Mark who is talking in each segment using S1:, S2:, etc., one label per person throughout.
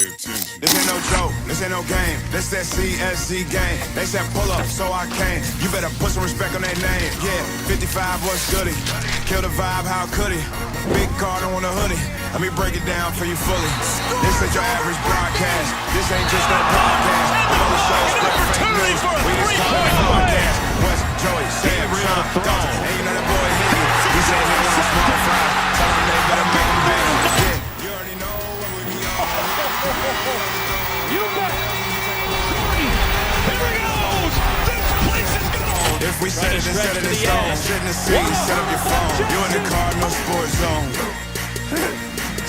S1: This ain't no joke, this ain't no game. This that CSZ game. They said pull up, so I came. You better put some respect on their name. Yeah, 55 was goody. Kill the vibe, how could he? Big card on the hoodie. Let me break it down for you fully. This ain't your average broadcast. This ain't just no podcast. We on the show, spread fake news. We just call it a podcast. West, Joey, Sam, Sean, Dalton. And you know that boy hit you. He said he wants small fries. Tell him they better make him big. Yeah, you already know what we be on.
S2: You got Jordy. Here he goes. This place is gone.
S1: If we set it instead of the stone, sit in the seat, set up your phone. You in the Cardinal Sports Zone.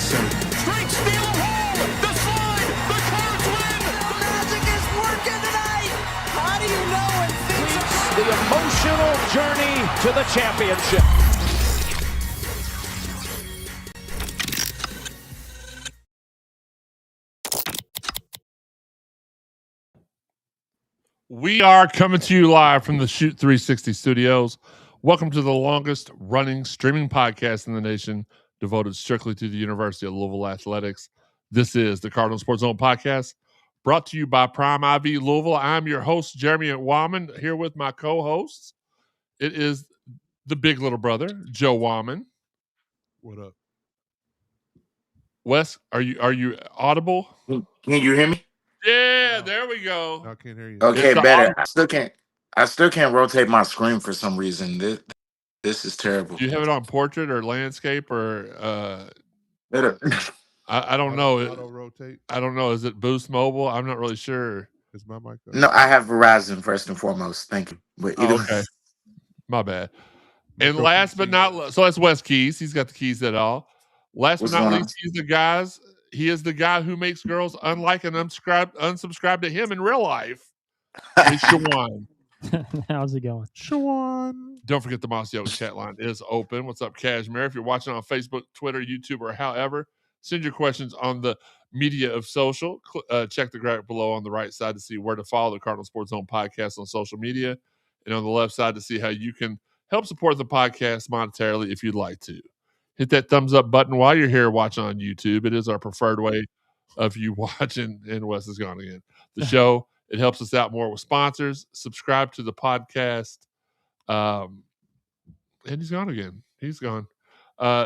S2: Straight steal of home. The slide. The Cards win.
S3: The magic is working tonight. How do you know when things are
S2: The emotional journey to the championship.
S4: We are coming to you live from the Shoot 360 studios. Welcome to the longest running streaming podcast in the nation, devoted strictly to the University of UofL Athletics. This is the Cardinal Sports Zone podcast, brought to you by Prime IV Louisville. I'm your host, Jeremy Wahman, here with my co-hosts. It is the big little brother, Joe Wahman.
S5: What up?
S4: Wes, are you audible?
S6: Can you hear me?
S4: Yeah, there we go.
S5: I can't hear you.
S6: Okay,
S4: It's
S6: better. I still can't rotate my screen for some reason. This is terrible.
S4: Do you have it on portrait or landscape or
S6: Better.
S4: I don't know.
S5: Auto rotate.
S4: I don't know. Is it Boost Mobile? I'm not really sure.
S5: Is my mic up?
S6: No, I have Verizon first and foremost. Thank you. But either
S4: Okay. My bad. And last but not so that's Wes Keys. He's got the keys at all. Last
S6: What's
S4: but not
S6: going
S4: least, he is the guy who makes girls unlike and unsubscribe to him in real life. It's Shawan.
S7: How's it going?
S5: Shawan.
S4: Don't forget the Mossy Oak chat line is open. What's up, Cashmere? If you're watching on Facebook, Twitter, YouTube, or however, send your questions on the media of social. Check the graphic below on the right side to see where to follow the Cardinal Sports Zone podcast on social media, and on the left side to see how you can help support the podcast monetarily if you'd like to. Hit that thumbs up button while you're here watching on YouTube. It is our preferred way of you watching, and Wes is gone again. The show, it helps us out more with sponsors. Subscribe to the podcast. And he's gone again. He's gone.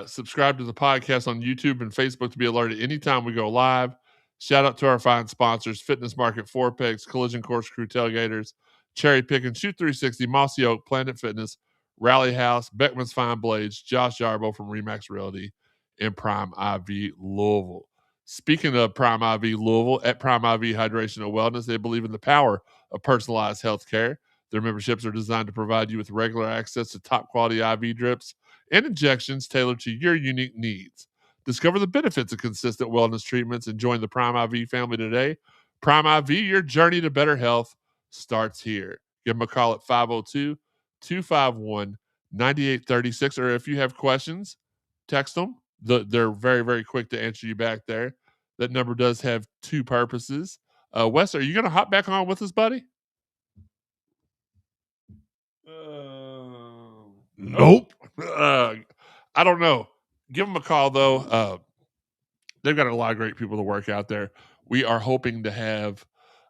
S4: Subscribe to the podcast on YouTube and Facebook to be alerted anytime we go live. Shout out to our fine sponsors: Fitness Market, Four Pegs, Collision Course Crew Tailgaters, Cherry Pick and Shoot 360, Mossy Oak, Planet Fitness, Rally House, Beckman's Fine Blades, Josh Yarbo from Remax Realty, and Prime IV Louisville. Speaking of Prime IV Louisville, at Prime IV Hydration and Wellness, they believe in the power of personalized health care. Their memberships are designed to provide you with regular access to top quality IV drips and injections tailored to your unique needs. Discover the benefits of consistent wellness treatments and join the Prime IV family today. Prime IV, your journey to better health starts here. Give them a call at 502-251-9836, or if you have questions, text them. They're very, very quick to answer you back there. That number does have two purposes. Wes, are you going to hop back on with us, buddy?
S5: Nope.
S4: I don't know. Give them a call, though. They've got a lot of great people to work out there. We are hoping to have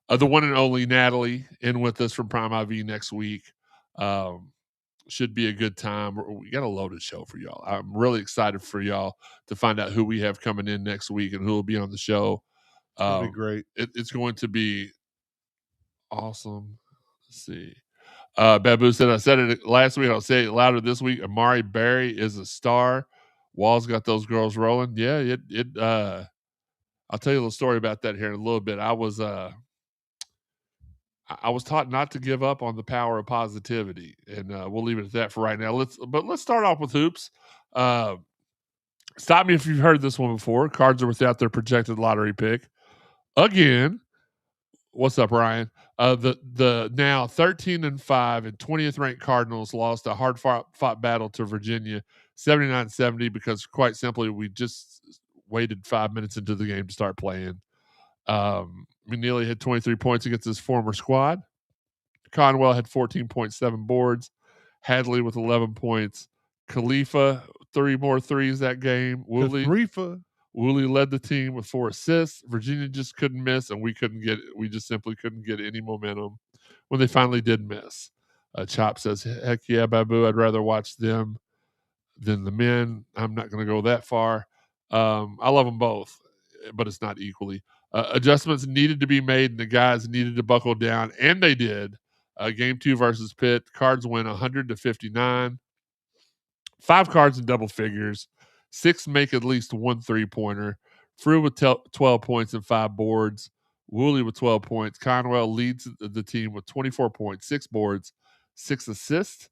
S4: the one and only Natalie in with us from Prime IV next week. Should be a good time. We got a loaded show for y'all. I'm really excited for y'all to find out who we have coming in next week and who will be on the show.
S5: That'll be great.
S4: It's going to be awesome. Let's see. Babu said, I said it last week. I'll say it louder this week. Amari Berry is a star. Wall's got those girls rolling. Yeah, I'll tell you a little story about that here in a little bit. I was taught not to give up on the power of positivity, and we'll leave it at that for right now. Let's start off with hoops. Stop me if you've heard this one before. Cards are without their projected lottery pick again. What's up, Ryan? The now 13-5 and 20th ranked Cardinals lost a hard fought battle to Virginia, 79-70, because quite simply we just waited 5 minutes into the game to start playing. McNeely had 23 points against his former squad. Conwell had 14.7 boards. Hadley with 11 points. Khalifa, 3 more threes that game. Woolley Woolley led the team with 4 assists. Virginia just couldn't miss, and we just simply couldn't get any momentum when they finally did miss. Chop says, heck yeah, Babu, I'd rather watch them than the men. I'm not going to go that far. I love them both, but it's not equally. Adjustments needed to be made, and the guys needed to buckle down, and they did. Game 2 versus Pitt, Cards win 100-59. 5 cards in double figures. 6 make at least 1 3-pointer. Frew with 12 points and 5 boards. Woolley with 12 points. Conwell leads the team with 24 points, 6 boards, 6 assists.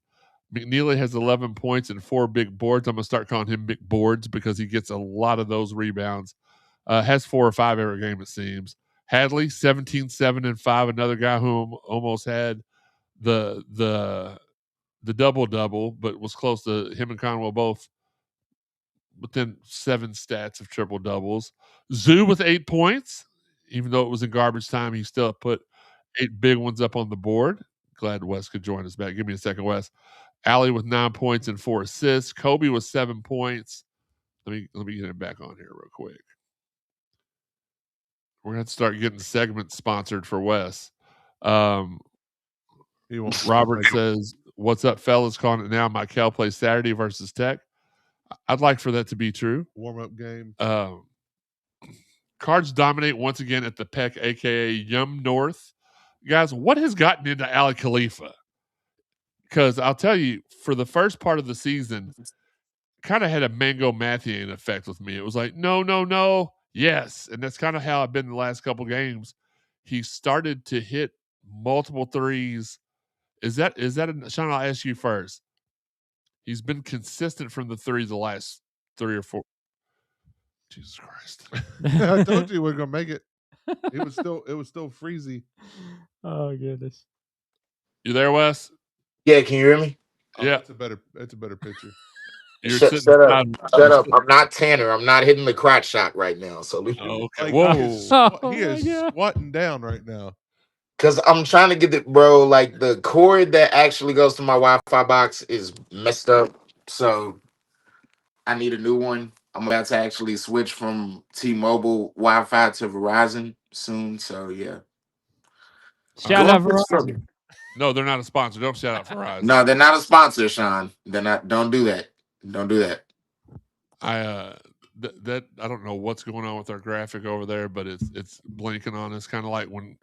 S4: McNeely has 11 points and 4 big boards. I'm going to start calling him big boards because he gets a lot of those rebounds. Has 4 or 5 every game, it seems. Hadley, 17, 7, and 5. Another guy who almost had the double-double, but was close to him and Conwell both within 7 stats of triple-doubles. Zoo with 8 points. Even though it was in garbage time, he still put 8 big ones up on the board. Glad Wes could join us back. Give me a second, Wes. Allie with 9 points and 4 assists. Kobe with 7 points. Let me get him back on here real quick. We're going to have to start getting segments sponsored for Wes. Robert says, what's up, fellas? Calling it now. Michael plays Saturday versus Tech. I'd like for that to be true.
S5: Warm-up game.
S4: Cards dominate once again at the Peck, a.k.a. Yum North. Guys, what has gotten into Ali Khalifa? Because I'll tell you, for the first part of the season, kind of had a Mango Mathian effect with me. It was like, no, yes. And that's kind of how I've been the last couple games. He started to hit multiple threes. Is that Sean, I'll ask you first. He's been consistent from the threes the last 3 or 4. Jesus Christ.
S5: I told you we we're going to make it. It was still freezy.
S7: Oh, goodness.
S4: You there, Wes?
S6: Yeah, can you hear me?
S4: Yeah.
S5: That's a better picture.
S6: Shut up. Shut up. I'm not Tanner. I'm not hitting the crotch shot right now. So
S4: okay.
S5: Like,
S4: whoa.
S5: He is squatting down right now.
S6: Because I'm trying to get it, bro. Like the cord that actually goes to my Wi-Fi box is messed up. So I need a new one. I'm about to actually switch from T-Mobile Wi-Fi to Verizon soon. So yeah.
S7: Shout out Verizon.
S4: No, they're not a sponsor. Don't shout out Verizon.
S6: No, they're not a sponsor, Sean. They're not. Don't do that. Don't do that.
S4: I don't know what's going on with our graphic over there, but it's blinking on us, kind of like when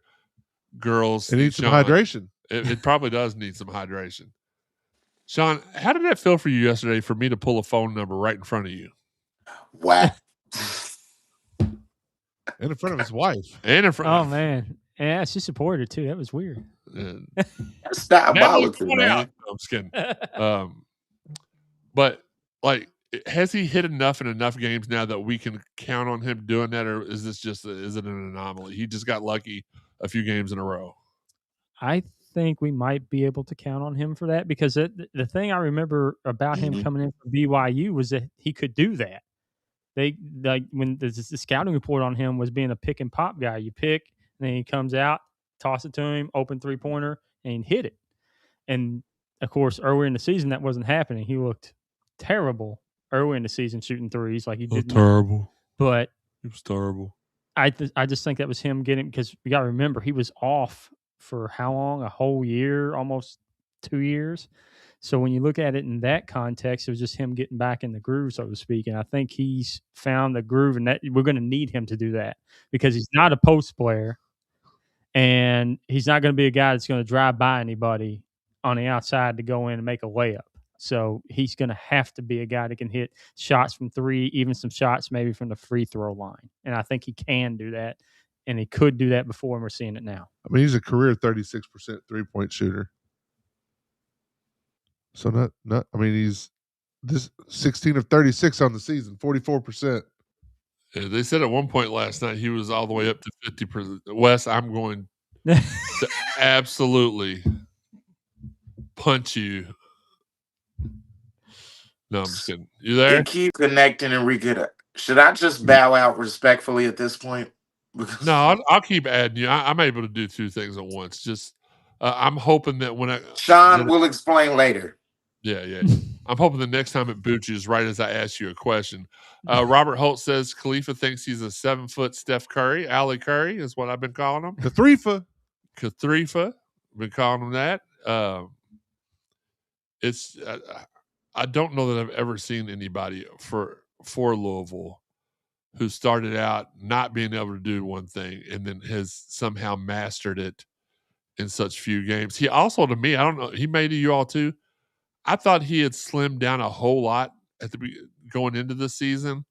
S4: girls.
S5: It needs some hydration.
S4: It probably does need some hydration. Sean, how did that feel for you yesterday for me to pull a phone number right in front of you?
S6: Wow.
S5: And in front of his wife.
S4: And in front.
S7: Oh man, yeah, she supported too. That was weird.
S6: That's diabolical, man.
S4: I'm just kidding. But like, has he hit enough in enough games now that we can count on him doing that, or is this is it an anomaly? He just got lucky a few games in a row.
S7: I think we might be able to count on him for that because the thing I remember about him coming in from BYU was that he could do that. They like when the scouting report on him was being a pick and pop guy. You pick, and then he comes out, toss it to him, open 3-pointer, and hit it. And of course, earlier in the season, that wasn't happening. He looked terrible earlier in the season shooting threes, like he did.
S4: Terrible.
S7: But
S4: it was terrible.
S7: I just think that was him getting, because you got to remember he was off for how long? A whole year, almost 2 years. So when you look at it in that context, it was just him getting back in the groove, so to speak. And I think he's found the groove, and that we're going to need him to do that because he's not a post player, and he's not going to be a guy that's going to drive by anybody on the outside to go in and make a layup. So he's going to have to be a guy that can hit shots from 3, even some shots maybe from the free throw line. And I think he can do that, and he could do that before, and we're seeing it now.
S5: I mean, he's a career 36% 3-point shooter. So not. I mean, he's this 16 of 36 on the season, 44%.
S4: Yeah, they said at one point last night he was all the way up to 50%. Wes, I'm going to absolutely punch you. No, I'm just kidding. You there?
S6: You keep connecting, Enrique. Should I just bow out respectfully at this point?
S4: No, I'll keep adding you. I'm able to do 2 things at once. Just I'm hoping that when
S6: Sean will explain later.
S4: Yeah. I'm hoping the next time it boots you is right as I ask you a question. Robert Holt says Khalifa thinks he's a 7-foot Steph Curry. Allie Curry is what I've been calling him.
S5: Kathreefa.
S4: Been calling him that. It's I don't know that I've ever seen anybody for Louisville who started out not being able to do one thing and then has somehow mastered it in such few games. He also, to me, I don't know, he may to you all too. I thought he had slimmed down a whole lot going into the season,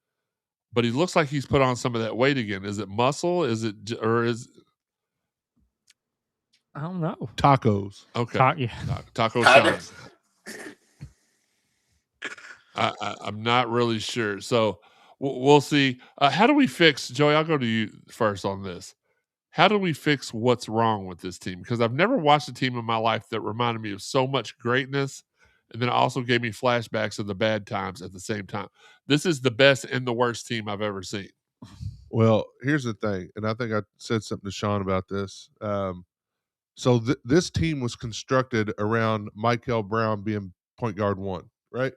S4: but he looks like he's put on some of that weight again. Is it muscle? Is it or is
S7: I don't know.
S5: Tacos.
S4: okay?
S7: Yeah.
S4: Taco Sean. I'm not really sure. So we'll see. How do we fix, Joey? I'll go to you first on this. How do we fix what's wrong with this team? Because I've never watched a team in my life that reminded me of so much greatness, and then it also gave me flashbacks of the bad times at the same time. This is the best and the worst team I've ever seen.
S5: Well, here's the thing, and I think I said something to Sean about this. So this team was constructed around Michael Brown being point guard one, right?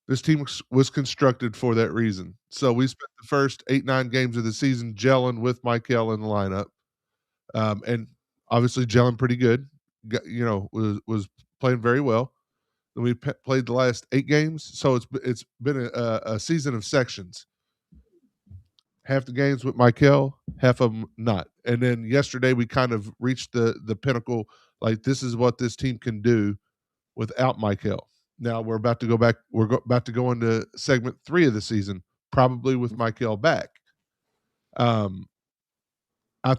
S5: This team was constructed for that reason. So we spent the first 8-9 games of the season gelling with Michael in the lineup, and obviously gelling pretty good. Was playing very well. Then we played the last 8 games, so it's been a season of sections. Half the games with Michael, half of them not. And then yesterday we kind of reached the pinnacle. Like, this is what this team can do without Michael. Now we're about to go back. About to go into segment 3 of the season, probably with Michael back. I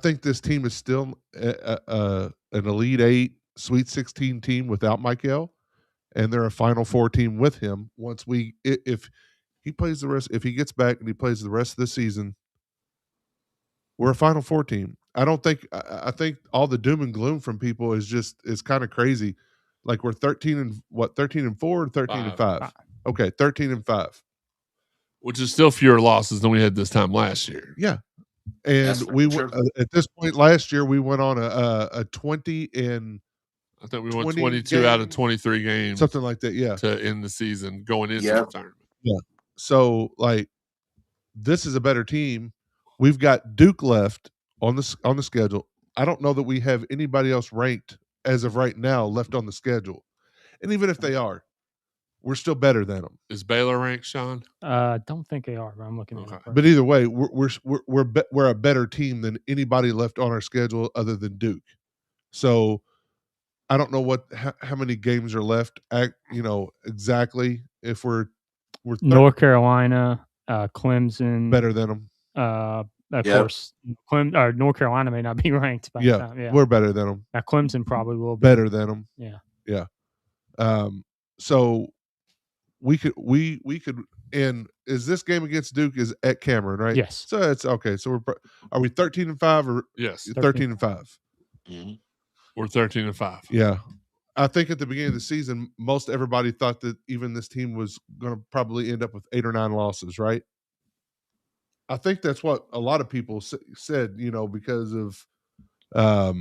S5: think this team is still an Elite 8, Sweet 16 team without Michael, and they're a Final Four team with him. If he plays the rest, if he gets back and he plays the rest of the season, we're a Final Four team. I think all the doom and gloom from people is kind of crazy. Like, we're 13 and 4 or 13 and 5. Okay, 13 and 5.
S4: Which is still fewer losses than we had this time last year.
S5: Yeah. And we went at this point last year we went on a 20 and
S4: I think we won 22 out of 23 games.
S5: Something like that, yeah.
S4: To end the season going into the tournament.
S5: Yeah. So, like, this is a better team. We've got Duke left on the schedule. I don't know that we have anybody else ranked as of right now left on the schedule. And even if they are, we're still better than them.
S4: Is Baylor ranked, Sean?
S7: Don't think they are, but I'm looking at it.
S5: But either way, we're a better team than anybody left on our schedule other than Duke. So I don't know how many games are left. Exactly. If we're
S7: North Carolina, Clemson,
S5: better than them.
S7: Of course, North Carolina may not be ranked by the time. Yeah,
S5: we're better than them.
S7: Now Clemson probably will be
S5: better than them.
S7: Yeah.
S5: So we could, and is this game against Duke is at Cameron, right?
S7: Yes.
S5: So it's okay. So are we 13 and 5 or
S4: yes
S5: 13 and 5?
S6: Mm-hmm.
S4: We're 13 and 5.
S5: Yeah. I think at the beginning of the season, most everybody thought that even this team was going to probably end up with 8 or 9 losses, right? I think that's what a lot of people said, because of how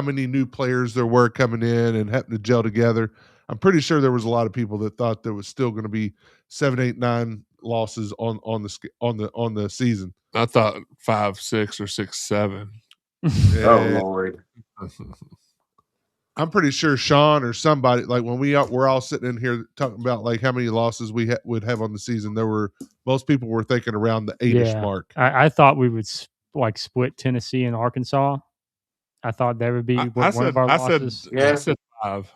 S5: many new players there were coming in and having to gel together. I'm pretty sure there was a lot of people that thought there was still going to be 7, 8, 9 losses on the season.
S4: I thought 5, 6, or 6, 7.
S6: Oh Lord.
S5: I'm pretty sure Sean or somebody, like, when we're all sitting in here talking about like how many losses we would have on the season, most people were thinking around the 8-ish mark.
S7: I thought we would split Tennessee and Arkansas. I thought that would be one of our losses.
S4: I said 5.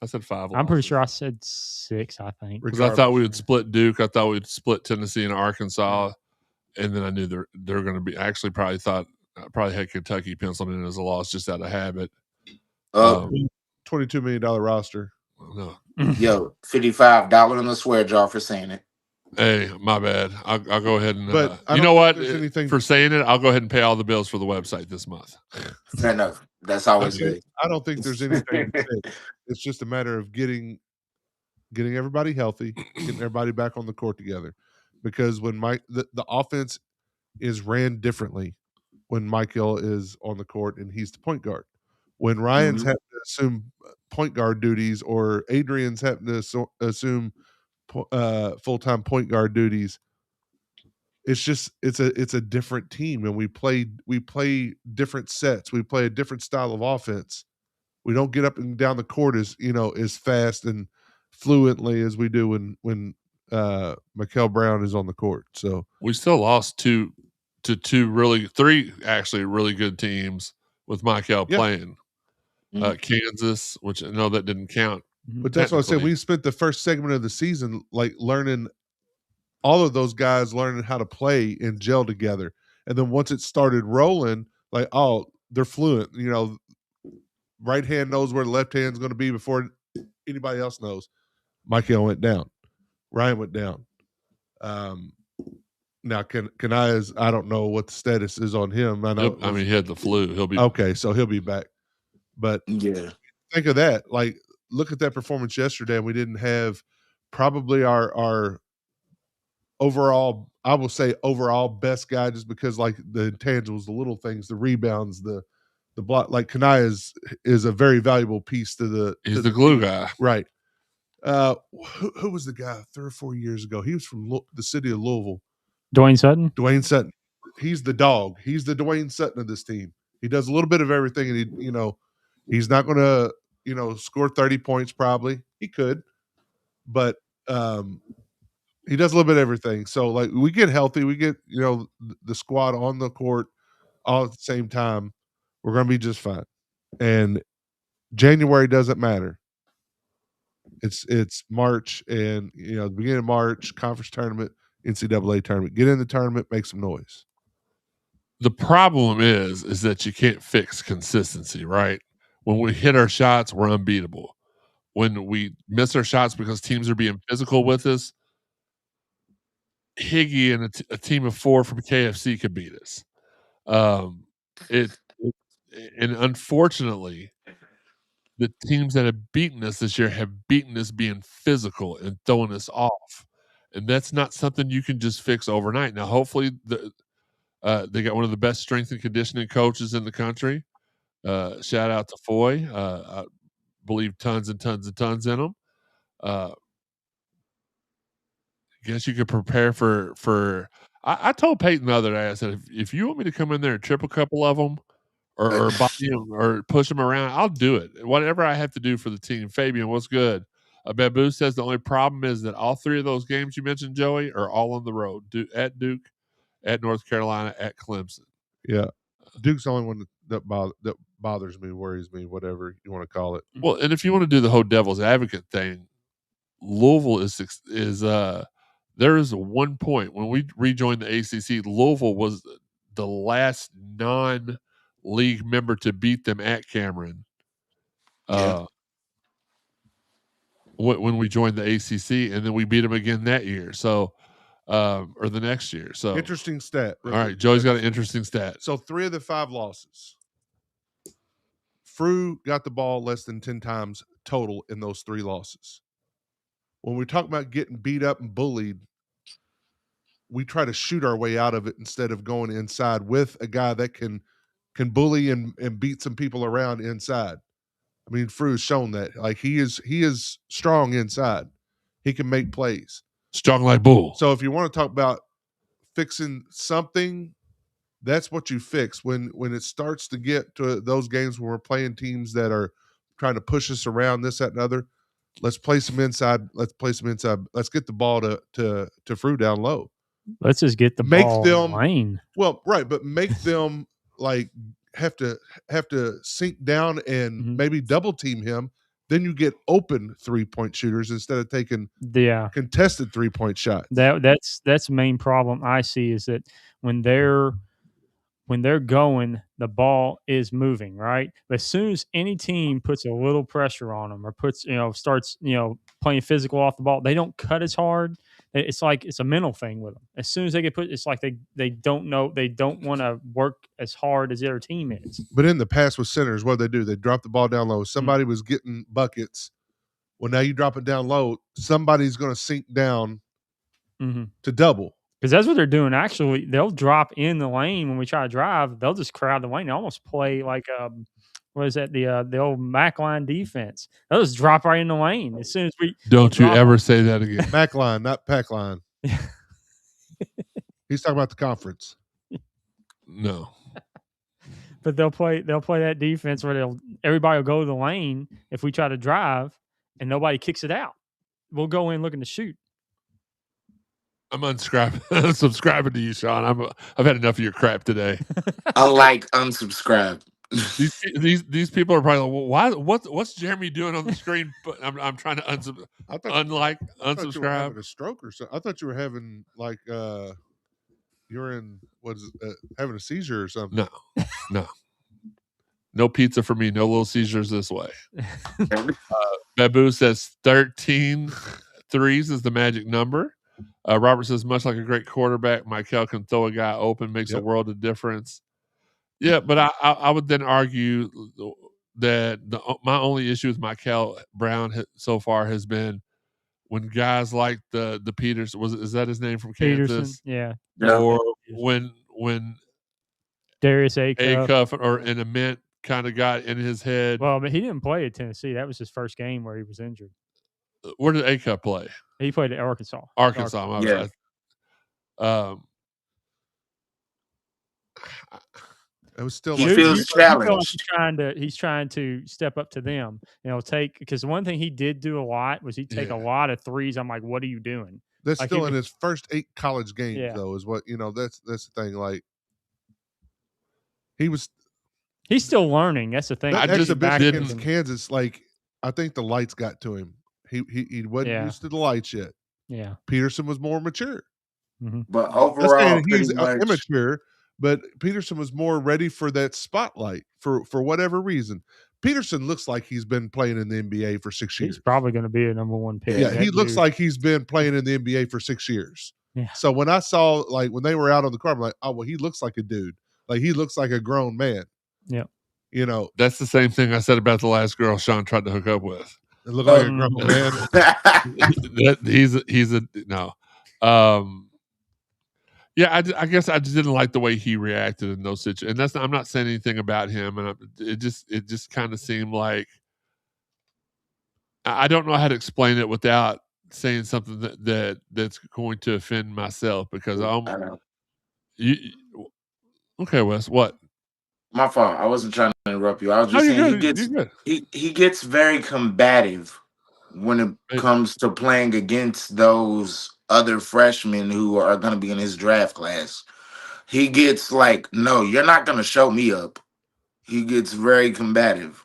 S4: I said 5 losses.
S7: I'm pretty sure I said 6, I think.
S4: Because I thought we would split Duke. I thought we'd split Tennessee and Arkansas. And then I knew they're going to be – I actually probably had Kentucky penciled in as a loss just out of habit.
S5: $22 million roster.
S4: No.
S6: Yo, $55 on the swear jar for saying it.
S4: Hey, my bad. I'll go ahead and
S5: but
S4: you know what? For saying it, I'll go ahead and pay all the bills for the website this month.
S6: Fair enough. That's always good.
S5: I don't think there's anything to say. It's just a matter of getting everybody healthy, getting everybody back on the court together. Because when the offense is ran differently when Michael is on the court and he's the point guard. When Ryan's had to assume point guard duties, or Adrian's having to assume full-time point guard duties. It's a different team, and we play different sets. We play a different style of offense. We don't get up and down the court as fast and fluently as we do when Mikel Brown is on the court. So
S4: we still lost three actually really good teams with Mikel playing. Kansas, which I know that didn't count.
S5: But that's what I said. We spent the first segment of the season like learning all of those guys learning how to play and gel together. And then once it started rolling, like, oh, they're fluent. Right hand knows where the left hand's going to be before anybody else knows. Michael went down. Ryan went down. Now, Kanaya's, I don't know what the status is on him. I know.
S4: He had the flu. He'll be
S5: okay, so he'll be back. But think of that. Like, look at that performance yesterday. We didn't have probably our overall, I will say overall best guy, just because like the intangibles, the little things, the rebounds, the block. Like Kanaya is a very valuable piece to the.
S4: He's the glue guy,
S5: right? Who was the guy 3 or 4 years ago? He was from the city of Louisville.
S7: Dwayne Sutton.
S5: Dwayne Sutton. He's the dog. He's the Dwayne Sutton of this team. He does a little bit of everything, and he's not going to score 30 points. Probably he could, but he does a little bit of everything. So like we get healthy, we get the squad on the court all at the same time. We're going to be just fine. And January doesn't matter. It's March, and the beginning of March, conference tournament, NCAA tournament. Get in the tournament, make some noise.
S4: The problem is that you can't fix consistency, right? When we hit our shots, we're unbeatable. When we miss our shots because teams are being physical with us, Higgy and a team of 4 from KFC could beat us. And unfortunately, the teams that have beaten us this year have beaten us being physical and throwing us off. And that's not something you can just fix overnight. Now, hopefully, they got one of the best strength and conditioning coaches in the country. Shout out to Foy. I believe tons and tons and tons in them. I guess you could prepare for. I told Peyton the other day, I said, if you want me to come in there and trip a couple of them or body them or push them around, I'll do it. Whatever I have to do for the team. Fabian, what's good? Babu says the only problem is that all 3 of those games you mentioned, Joey, are all on the road. At Duke, at North Carolina, at Clemson.
S5: Yeah. Duke's the only one that bothers me, worries me, whatever you want to call it.
S4: Well, and if you want to do the whole devil's advocate thing, Louisville is there is one point when we rejoined the ACC, Louisville was the last non-league member to beat them at Cameron. When we joined the ACC, and then we beat them again that year. So, or the next year. So
S5: interesting stat.
S4: All right, Joey's got an interesting stat.
S5: So 3 of the 5 losses, Frew got the ball less than 10 times total in those 3 losses. When we talk about getting beat up and bullied, we try to shoot our way out of it instead of going inside with a guy that can bully and beat some people around inside. I mean, Frew's shown that. Like he is strong inside. He can make plays.
S4: Strong like bull.
S5: So if you want to talk about fixing something, that's what you fix. When it starts to get to those games where we're playing teams that are trying to push us around, this, that, and other, let's play some inside. Let's get the ball to Frew down low.
S7: Let's just get the ball in the lane.
S5: Well, right, but make them like have to sink down and maybe double team him. Then you get open 3-point shooters instead of taking contested 3-point shots.
S7: That's the main problem I see, is that when they're going, the ball is moving, right? But as soon as any team puts a little pressure on them or starts playing physical off the ball, they don't cut as hard. It's like it's a mental thing with them. As soon as they get put, it's like they don't want to work as hard as their team is.
S5: But in the past with centers, what do? They drop the ball down low. Somebody was getting buckets. Well, now you drop it down low. Somebody's going to sink down to double.
S7: Because that's what they're doing. Actually, they'll drop in the lane when we try to drive. They'll just crowd the lane. They almost play like was that the old Mac line defense. Those drop right in the lane as soon as we
S4: Don't you
S7: drop
S4: ever
S7: them.
S4: say that again.
S5: Mac line, not pack line. He's talking about the conference.
S4: No.
S7: But they'll play that defense where everybody will go to the lane if we try to drive and nobody kicks it out. We'll go in looking to shoot.
S4: I'm unsubscribing to you, Sean. I've had enough of your crap today.
S6: I like unsubscribe.
S4: These people are probably like, well, why? What's Jeremy doing on the screen? But I'm trying to
S5: I thought
S4: unsubscribe.
S5: I thought you were having a stroke or something. I thought you were having like you're in having a seizure or something.
S4: No pizza for me. No little seizures this way. Babu says 13 threes is the magic number. Robert says, much like a great quarterback, Michael can throw a guy open, makes a world of difference. Yeah, but I would then argue that my only issue with Michael Brown so far has been when guys like the Peters, is that his name from Kansas?
S7: Peterson, yeah.
S4: Or when
S7: Darius Acuff
S4: or an Ament kind of got in his head.
S7: Well, but he didn't play at Tennessee. That was his first game where he was injured.
S4: Where did Acuff play?
S7: He played at Arkansas.
S4: Arkansas, my bad.
S5: It was still
S6: he feels challenged.
S7: He's trying to step up to them. Because one thing he did do a lot was he'd take a lot of threes. I'm like, what are you doing?
S5: That's
S7: like
S5: still in his first 8 college games, though, is what that's the thing. Like he's
S7: still learning. That's the thing.
S5: I just back against Kansas. Like I think the lights got to him. He wasn't used to the lights yet.
S7: Yeah,
S5: Peterson was more mature,
S6: but overall,
S5: he's immature. But Peterson was more ready for that spotlight for whatever reason. Peterson looks like he's been playing in the NBA for 6 years.
S7: He's probably going to be a number 1 pick.
S5: Yeah, he looks like he's been playing in the NBA for 6 years.
S7: Yeah.
S5: So when I saw, like, when they were out on the court, I'm like, oh, well, he looks like a dude. Like, he looks like a grown man.
S7: Yeah.
S4: That's the same thing I said about the last girl Sean tried to hook up with.
S5: It looked like a grown man.
S4: He's a no. Yeah, I guess I just didn't like the way he reacted in those situations. And I'm not saying anything about him. And it just kind of seemed like I don't know how to explain it without saying something that's going to offend myself because okay, Wes, what?
S6: My fault. I wasn't trying to interrupt you. I was just saying he gets very combative when it comes to playing against those other freshmen who are going to be in his draft class. He gets like, no, you're not going to show me up. He gets very combative.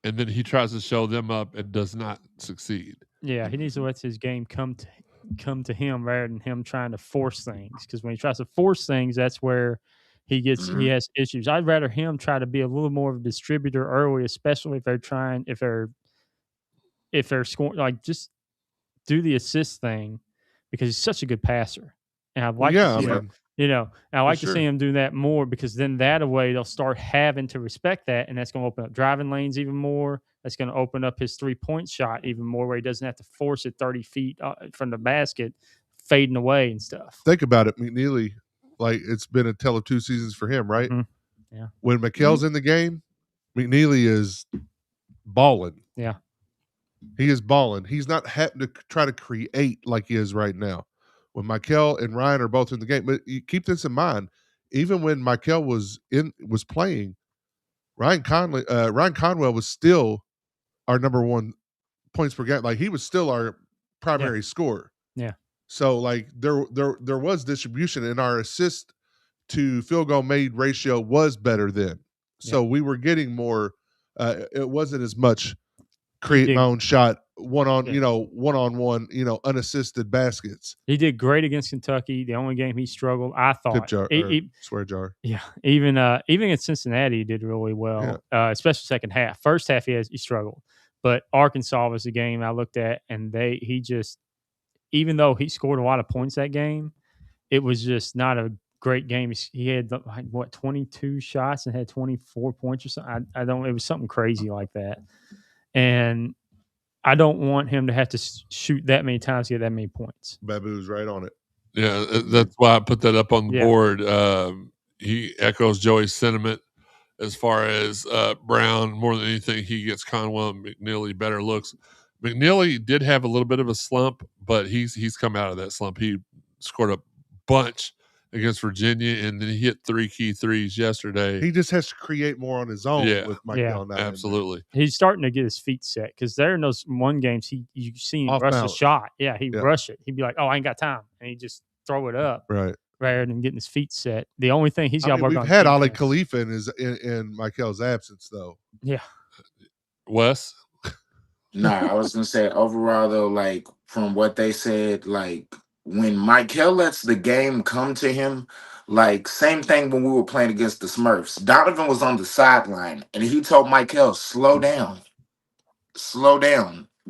S4: And then he tries to show them up and does not succeed.
S7: Yeah, he needs to let his game come to him rather than him trying to force things. Because when he tries to force things, that's where he has issues. I'd rather him try to be a little more of a distributor early, especially if they're scoring. Like, just do the assist thing because he's such a good passer, and I'd like to see him. I like to see him do that more because then that way they'll start having to respect that, and that's going to open up driving lanes even more. That's going to open up his 3-point shot even more, where he doesn't have to force it 30 feet from the basket, fading away and stuff.
S5: Think about it, McNeely. Like, it's been a tale of 2 seasons for him, right?
S7: Mm-hmm. Yeah.
S5: When Mikel's in the game, McNeely is balling.
S7: Yeah.
S5: He is balling. He's not having to try to create like he is right now. When Michael and Ryan are both in the game, but you keep this in mind. Even when Michael was playing, Ryan Conwell was still our number 1 points per game. Like, he was still our primary scorer.
S7: Yeah.
S5: So, like, there was distribution, and our assist to field goal made ratio was better then. So we were getting more. It wasn't as much create my own shot one-on-one, unassisted baskets.
S7: He did great against Kentucky. The only game he struggled, I thought.
S5: Swear jar.
S7: Yeah, even against Cincinnati, he did really well, especially second half. First half, he struggled. But Arkansas was the game I looked at, and he just, even though he scored a lot of points that game, it was just not a great game. He had 22 shots and had 24 points or something. It was something crazy like that. And I don't want him to have to shoot that many times to get that many points.
S5: Babu's right on it.
S4: Yeah, that's why I put that up on the board. He echoes Joey's sentiment. as far as Brown. More than anything, he gets Conwell and McNeely better looks. McNeely did have a little bit of a slump, but he's come out of that slump. He scored a bunch against Virginia, and then he hit 3 key threes yesterday.
S5: He just has to create more on his own
S4: Yeah.
S5: with Michael
S7: Yeah.
S5: not in there.
S4: Absolutely.
S7: He's starting to get his feet set because there in those one games you see him
S5: Off
S7: rush
S5: balance.
S7: the shot. Yeah, he'd
S5: Yeah.
S7: rush it. He'd be like, "Oh, I ain't got time," and he'd just throw it up
S5: Right.
S7: rather than getting his feet set. The only thing he's
S5: I
S7: got
S5: mean,
S7: to work
S5: we've
S7: on
S5: had Ali
S7: defense.
S5: Khalifa in Michael's absence, though.
S7: Yeah,
S4: Wes?
S6: Nah, I was gonna say overall though, like from what they said, like when Michael lets the game come to him, like same thing when we were playing against the Smurfs. Donovan was on the sideline and he told Michael, slow down,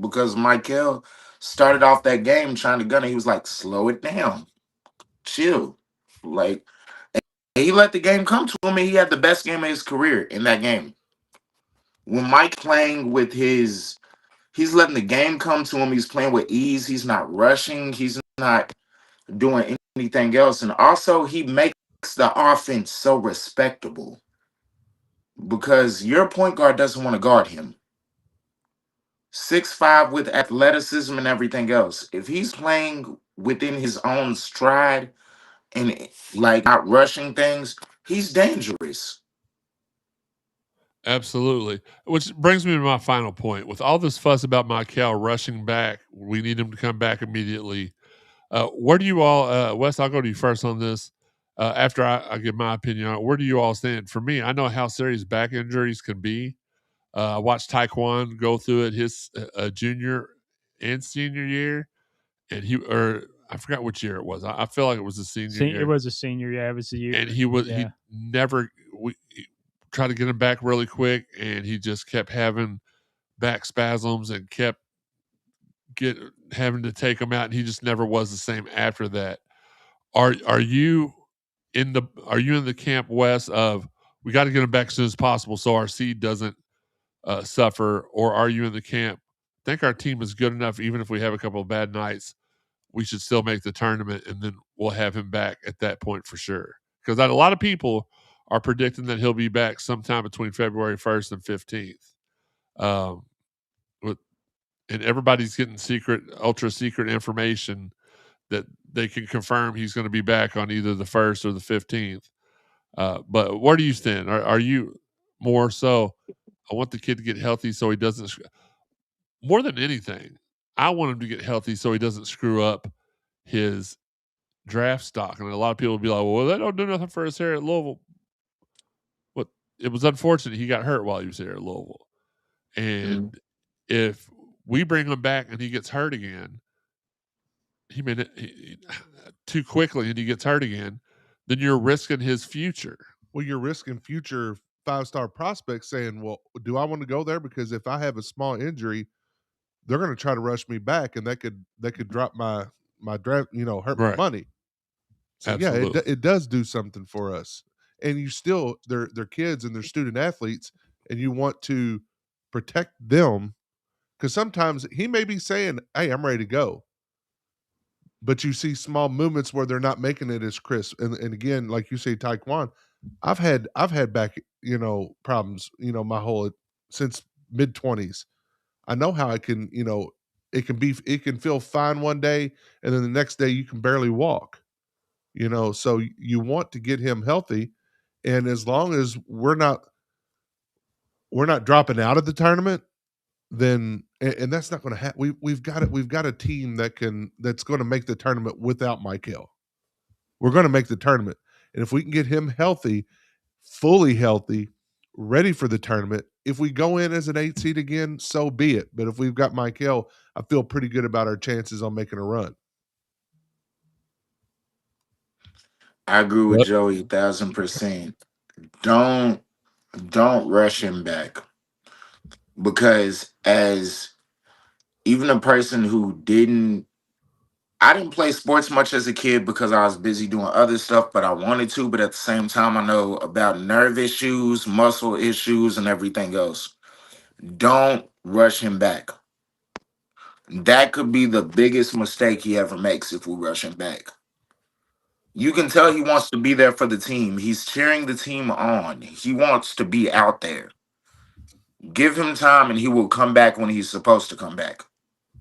S6: because Michael started off that game trying to gun it. He was like, slow it down, chill, like and he let the game come to him, and he had the best game of his career in that game. When Mike playing with his he's letting the game come to him. He's playing with ease. He's not rushing. He's not doing anything else. And also, he makes the offense so respectable because your point guard doesn't want to guard him. 6'5" with athleticism and everything else. If he's playing within his own stride and like not rushing things, he's dangerous.
S4: Absolutely. Which brings me to my final point. With all this fuss about Michael rushing back, we need him to come back immediately. Where do you all, Wes, I'll go to you first on this. After I give my opinion on it, where do you all stand? For me, I know how serious back injuries can be. I watched Taekwon go through it his junior and senior year, and I forgot which year it was. I feel like it was the senior year.
S7: it was a senior. Yeah, it was a year.
S4: And he
S7: Yeah.
S4: never he tried to get him back really quick, and he just kept having back spasms and kept having to take him out, and he just never was the same after that. Are you in the camp, Wes, of we got to get him back as soon as possible so our seed doesn't suffer, or are you in the camp think our team is good enough even if we have a couple of bad nights, we should still make the tournament, and then we'll have him back at that point for sure? Because a lot of people are predicting that he'll be back sometime between February 1st and 15th. And everybody's getting ultra secret information that they can confirm he's going to be back on either the 1st or the 15th. But where do you stand? Are you more so, I want the kid to get healthy so he doesn't, more than anything, I want him to get healthy so he doesn't screw up his draft stock. And a lot of people will be like, well, they don't do nothing for us here at Louisville. But it was unfortunate he got hurt while he was here at Louisville. And if we bring him back and he gets hurt again, too quickly and he gets hurt again, then you're risking his future.
S5: Well, you're risking future 5-star prospects saying, well, do I want to go there? Because if I have a small injury, they're going to try to rush me back, and that could drop my draft, hurt my
S4: Right.
S5: money. So
S4: Absolutely.
S5: yeah, it does do something for us. And you still they're kids and they're student athletes, and you want to protect them, because sometimes he may be saying, "Hey, I'm ready to go," but you see small movements where they're not making it as crisp. And again, like you say, Taekwon, I've had back problems my whole since mid-20s. I know how I can it can feel fine one day, and then the next day you can barely walk. So you want to get him healthy, and as long as we're not dropping out of the tournament, then and that's not going to happen. We've got a team that's going to make the tournament without Michael. We're going to make the tournament, and if we can get him healthy, fully healthy, ready for the tournament, if we go in as an 8 seed again, so be it. But if we've got Michael, I feel pretty good about our chances on making a run.
S6: I agree with
S4: Yep.
S6: Joey 1,000%. Don't rush him back, because as even a person who I didn't play sports much as a kid because I was busy doing other stuff, but I wanted to. But at the same time, I know about nerve issues, muscle issues, and everything else. Don't rush him back. That could be the biggest mistake he ever makes if we rush him back. You can tell he wants to be there for the team. He's cheering the team on. He wants to be out there. Give him time, and he will come back when he's supposed to come back.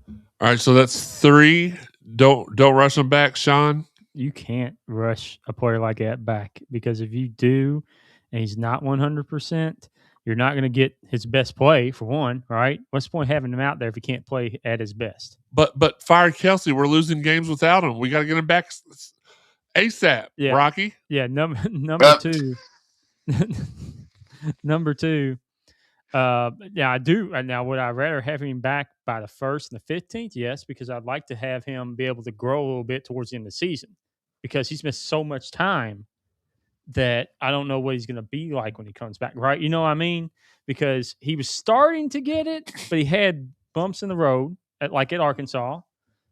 S4: All right, so that's 3. Don't rush him back, Sean.
S7: You can't rush a player like that back, because if you do and he's not 100%, you're not going to get his best play, for one, right? What's the point of having him out there if he can't play at his best?
S4: But fire Kelsey. We're losing games without him. We got to get him back ASAP,
S7: Yeah.
S4: Rocky.
S7: Yeah, number
S6: Yep.
S7: 2. Number 2. Yeah, I do. Now, would I rather have him back by the 1st and the 15th? Yes, because I'd like to have him be able to grow a little bit towards the end of the season, because he's missed so much time that I don't know what he's going to be like when he comes back, right? You know what I mean? Because he was starting to get it, but he had bumps in the road, like at Arkansas.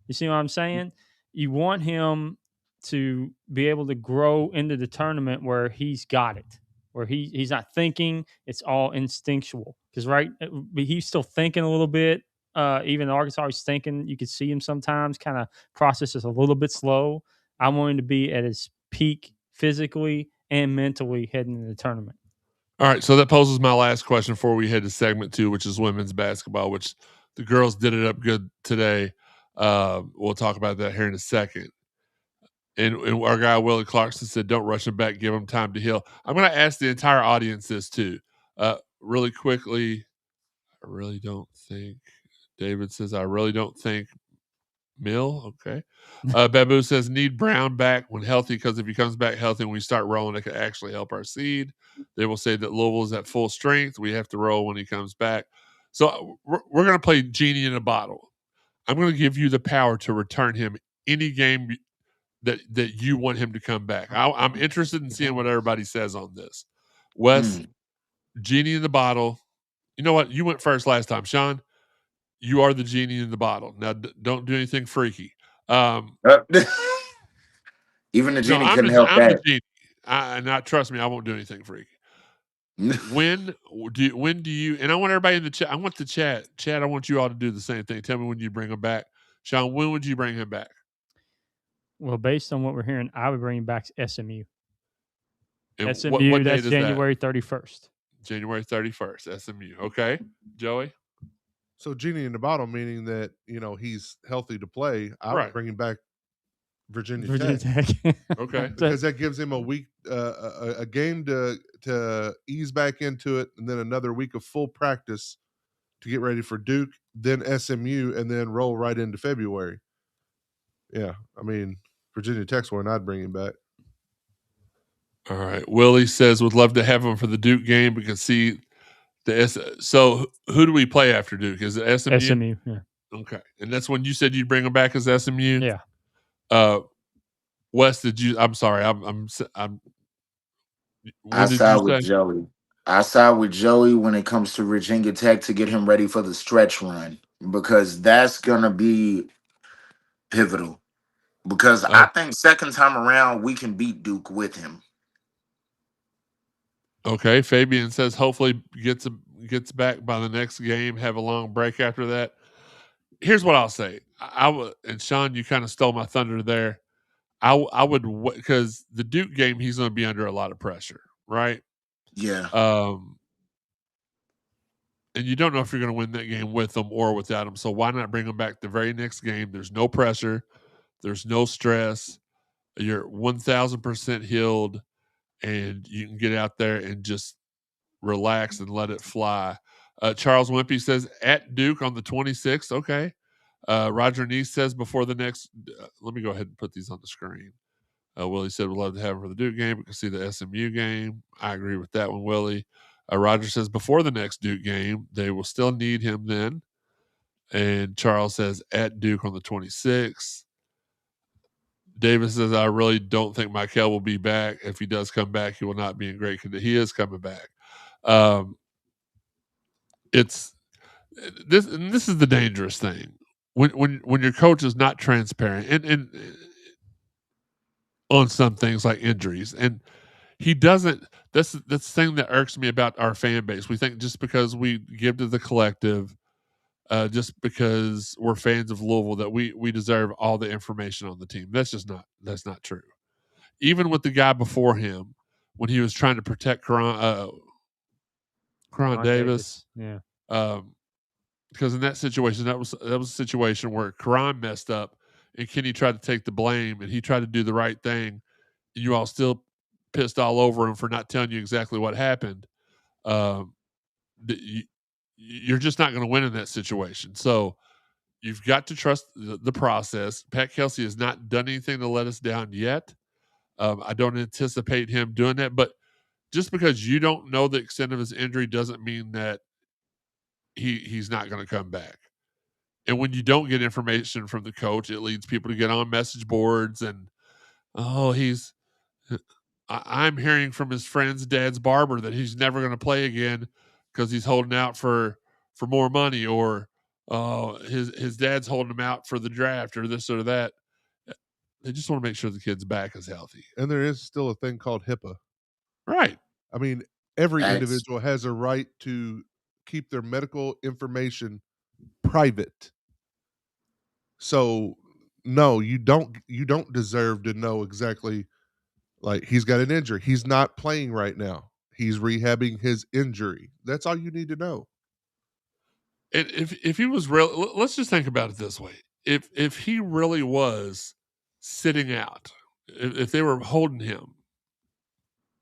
S7: You see what I'm saying? You want him to be able to grow into the tournament where he's got it, where he's not thinking, it's all instinctual. Because, right, he's still thinking a little bit. Even in Arkansas, he's thinking. You could see him sometimes kind of processes a little bit slow. I want him to be at his peak physically and mentally heading into the tournament.
S4: All right, so that poses my last question before we head to segment 2, which is women's basketball, which the girls did it up good today. We'll talk about that here in a second. And our guy Willie Clarkson said, "Don't rush him back. Give him time to heal." I'm going to ask the entire audience this too, really quickly. I really don't think. David says, "I really don't think." Mill, okay. Babu says, "Need Brown back when healthy, because if he comes back healthy and we start rolling, it could actually help our seed." They will say that Louisville is at full strength. We have to roll when he comes back. So we're going to play Genie in a bottle. I'm going to give you the power to return him any game that you want him to come back. I'm interested in seeing what everybody says on this. Wes, Genie in the bottle. You know what? You went first last time. Sean, you are the genie in the bottle. Now, don't do anything freaky.
S6: Even the genie couldn't help
S4: I'm
S6: that.
S4: the genie. Trust me, I won't do anything freaky. When do you? And I want everybody in the chat. I want the chat. Chat. I want you all to do the same thing. Tell me when you bring him back, Sean. When would you bring him back?
S7: Well, based on what we're hearing, I would bring him back to SMU.
S4: And
S7: SMU.
S4: what
S7: That's
S4: date is
S7: January 31st.
S4: January 31st. SMU. Okay, Joey.
S5: So Genie in the bottle, meaning that he's healthy to play. I would bring him back Virginia Tech.
S4: Okay,
S5: because that gives him a week, a game to ease back into it, and then another week of full practice to get ready for Duke, then SMU, and then roll right into February. Yeah, I mean, Virginia Tech's one I'd bring him back.
S4: All right. Willie says would love to have him for the Duke game. We can see so who do we play after Duke? Is it SMU?
S7: SMU, yeah.
S4: Okay. And that's when you said you'd bring him back as SMU?
S7: Yeah.
S4: Wes, did you? I'm sorry. I'm
S6: I side with Joey. I side with Joey when it comes to Virginia Tech to get him ready for the stretch run, because that's gonna be pivotal. Because I think second time around we can beat Duke with him.
S4: Okay. Fabian says hopefully gets back by the next game. Have a long break after that. Here's what I'll say. I would, and Sean, you kind of stole my thunder there. I would, because the Duke game, he's going to be under a lot of pressure, right?
S6: Yeah.
S4: And you don't know if you're going to win that game with them or without them. So why not bring them back the very next game? There's no pressure. There's no stress. You're 1,000% healed, and you can get out there and just relax and let it fly. Charles Wimpy says at Duke on the 26th. Okay. Roger Neese says before the next. Let me go ahead and put these on the screen. Willie said we'd love to have him for the Duke game. We can see the SMU game. I agree with that one, Willie. Roger says before the next Duke game, they will still need him then. And Charles says at Duke on the 26th. Davis says, I really don't think Michael will be back. If he does come back, he will not be in great condition. He is coming back. It's this, and this is the dangerous thing. When your coach is not transparent and on some things like injuries, and he doesn't. That's the thing that irks me about our fan base. We think just because we give to the collective, just because we're fans of Louisville, that we deserve all the information on the team. That's not true. even with the guy before him when he was trying to protect Karan Davis.
S7: Yeah.
S4: Because in that situation, that was a situation where Karan messed up and Kenny tried to take the blame and he tried to do the right thing. And you all still pissed all over him for not telling you exactly what happened. You're just not going to win in that situation. So you've got to trust the process. Pat Kelsey has not done anything to let us down yet. I don't anticipate him doing that. But just because you don't know the extent of his injury doesn't mean that he's not going to come back. And when you don't get information from the coach, it leads people to get on message boards and, I'm hearing from his friend's dad's barber that he's never going to play again because he's holding out for more money, or his dad's holding him out for the draft, or this or that. They just want to make sure the kid's back is healthy.
S5: And there is still a thing called HIPAA.
S4: Right.
S5: I mean, every individual has a right to keep their medical information private. So no, you don't deserve to know exactly, like, he's got an injury. He's not playing right now. He's rehabbing his injury. That's all you need to know.
S4: And if he was real, let's just think about it this way. If he really was sitting out, if they were holding him,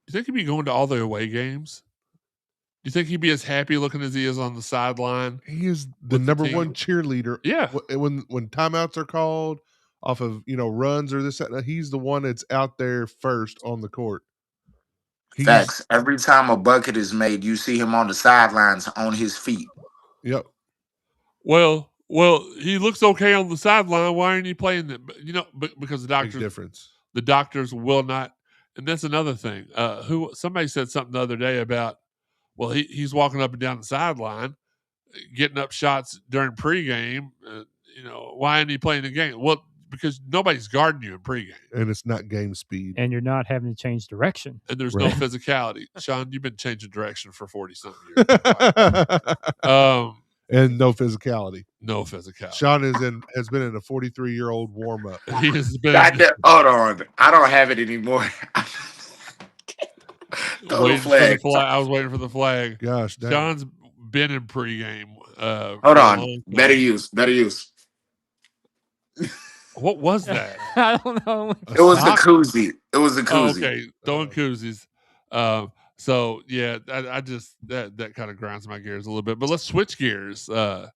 S4: do you think he'd be going to all the away games? Do you think he'd be as happy looking as he is on the sideline?
S5: He is the number one cheerleader.
S4: Yeah.
S5: When timeouts are called off of, runs or this, he's the one that's out there first on the court.
S6: Facts. Every time a bucket is made, you see him on the sidelines on his feet.
S5: Yep.
S4: Well, he looks okay on the sideline. Why aren't he playing that? Because the doctors,
S5: big difference.
S4: The doctors will not. And that's another thing. Somebody said something the other day about, well, he's walking up and down the sideline, getting up shots during pregame. Why isn't he playing the game? Well, because nobody's guarding you in pregame.
S5: And it's not game speed.
S7: And you're not having to change direction.
S4: And there's no physicality. Sean, you've been changing direction for 40-something years.
S5: And no physicality.
S4: No physicality.
S5: Sean has been in a 43-year-old warm-up.
S4: He has been.
S6: Hold on. I don't have it anymore.
S4: I was waiting for the flag.
S5: Gosh, dang.
S4: Sean's been in pregame.
S6: Hold on. Better use.
S4: What was that?
S7: I don't know.
S6: It was the koozie.
S4: Oh, okay. Throwing koozies. So yeah, I just that kind of grinds my gears a little bit. But let's switch gears. A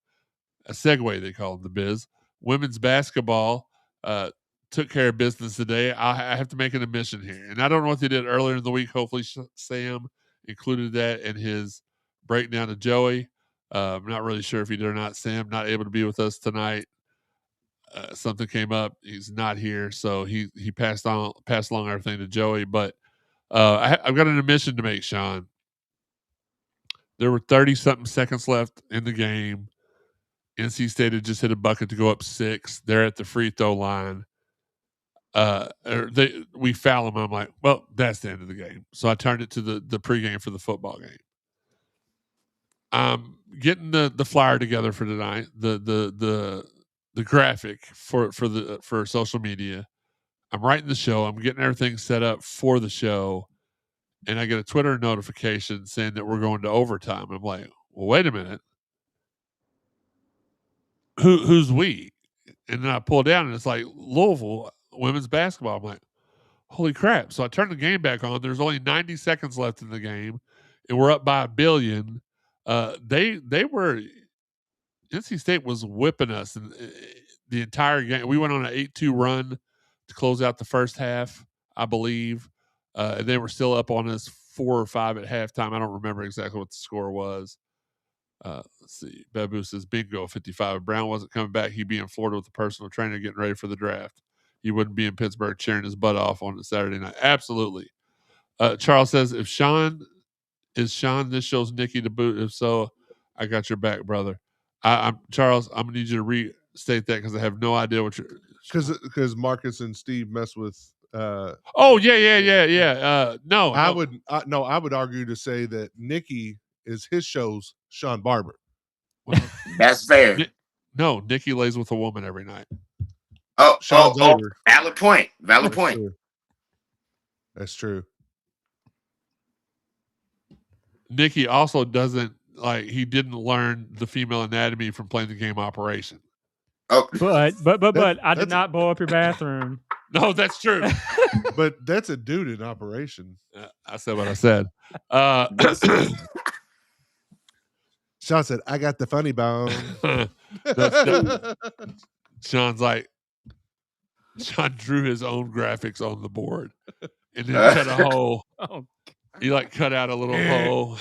S4: segue, they call it, the biz. Women's basketball took care of business today. I have to make an admission here, and I don't know what they did earlier in the week. Hopefully, Sam included that in his breakdown of Joey. I'm not really sure if he did or not. Sam not able to be with us tonight. Something came up. He's not here, so he passed along everything to Joey. But I've got an admission to make, Sean. There were 30-something seconds left in the game. NC State had just hit a bucket to go up 6. They're at the free throw line. We foul them. I'm like, well, that's the end of the game. So I turned it to the pregame for the football game. I'm getting the flyer together for tonight. The graphic for social media. I'm writing the show. I'm getting everything set up for the show, and I get a Twitter notification saying that we're going to overtime. I'm like, well, wait a minute. Who's we? And then I pull down, and it's like Louisville women's basketball. I'm like, holy crap. So I turn the game back on. There's only 90 seconds left in the game, and we're up by 1 billion. NC State was whipping us in the entire game. We went on an 8-2 run to close out the first half, I believe. And they were still up on us 4 or 5 at halftime. I don't remember exactly what the score was. Let's see. Babu says, bingo, 55. If Brown wasn't coming back, he'd be in Florida with a personal trainer getting ready for the draft. He wouldn't be in Pittsburgh cheering his butt off on a Saturday night. Absolutely. Charles says, is Sean, this show's Nikki to boot? If so, I got your back, brother. Charles, I'm going to need you to restate that because I have no idea what you're...
S5: Because Marcus and Steve mess with...
S4: yeah. No.
S5: I would argue to say that Nikki is his show's Sean Barber.
S6: That's fair.
S4: No, Nikki lays with a woman every night.
S6: Valid point. True.
S5: That's true.
S4: Nikki also doesn't he didn't learn the female anatomy from playing the game Operation.
S6: Oh,
S7: But I did
S5: that's-
S7: not blow up your bathroom.
S4: No, that's true.
S5: But that's a dude in operation.
S4: I said what I said.
S5: Sean said, "I got the funny bone."
S4: Sean drew his own graphics on the board and then cut a hole.
S7: Oh,
S4: He cut out a little hole.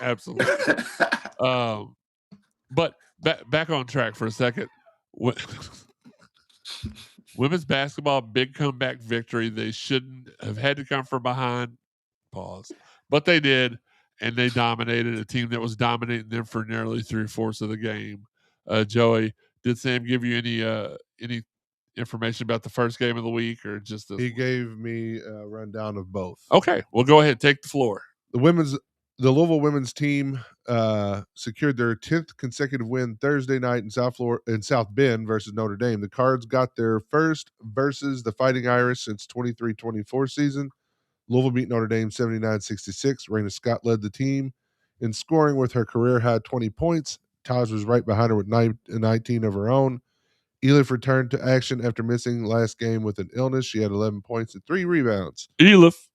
S4: Absolutely. But back on track for a second. Women's basketball, big comeback victory. They shouldn't have had to come from behind. Pause. But they did, and they dominated a team that was dominating them for nearly 3/4 of the game. Joey, did Sam give you any information about the first game of the week, or just
S5: He gave me a rundown of both.
S4: Okay, well, go ahead, take the floor.
S5: The Louisville women's team secured their 10th consecutive win Thursday night in South Bend versus Notre Dame. The Cards got their first versus the Fighting Irish since 23-24 season. Louisville beat Notre Dame 79-66. Raina Scott led the team in scoring with her career-high 20 points. Taj was right behind her with 19 of her own. Elif returned to action after missing last game with an illness. She had 11 points and 3 rebounds.
S4: Elif.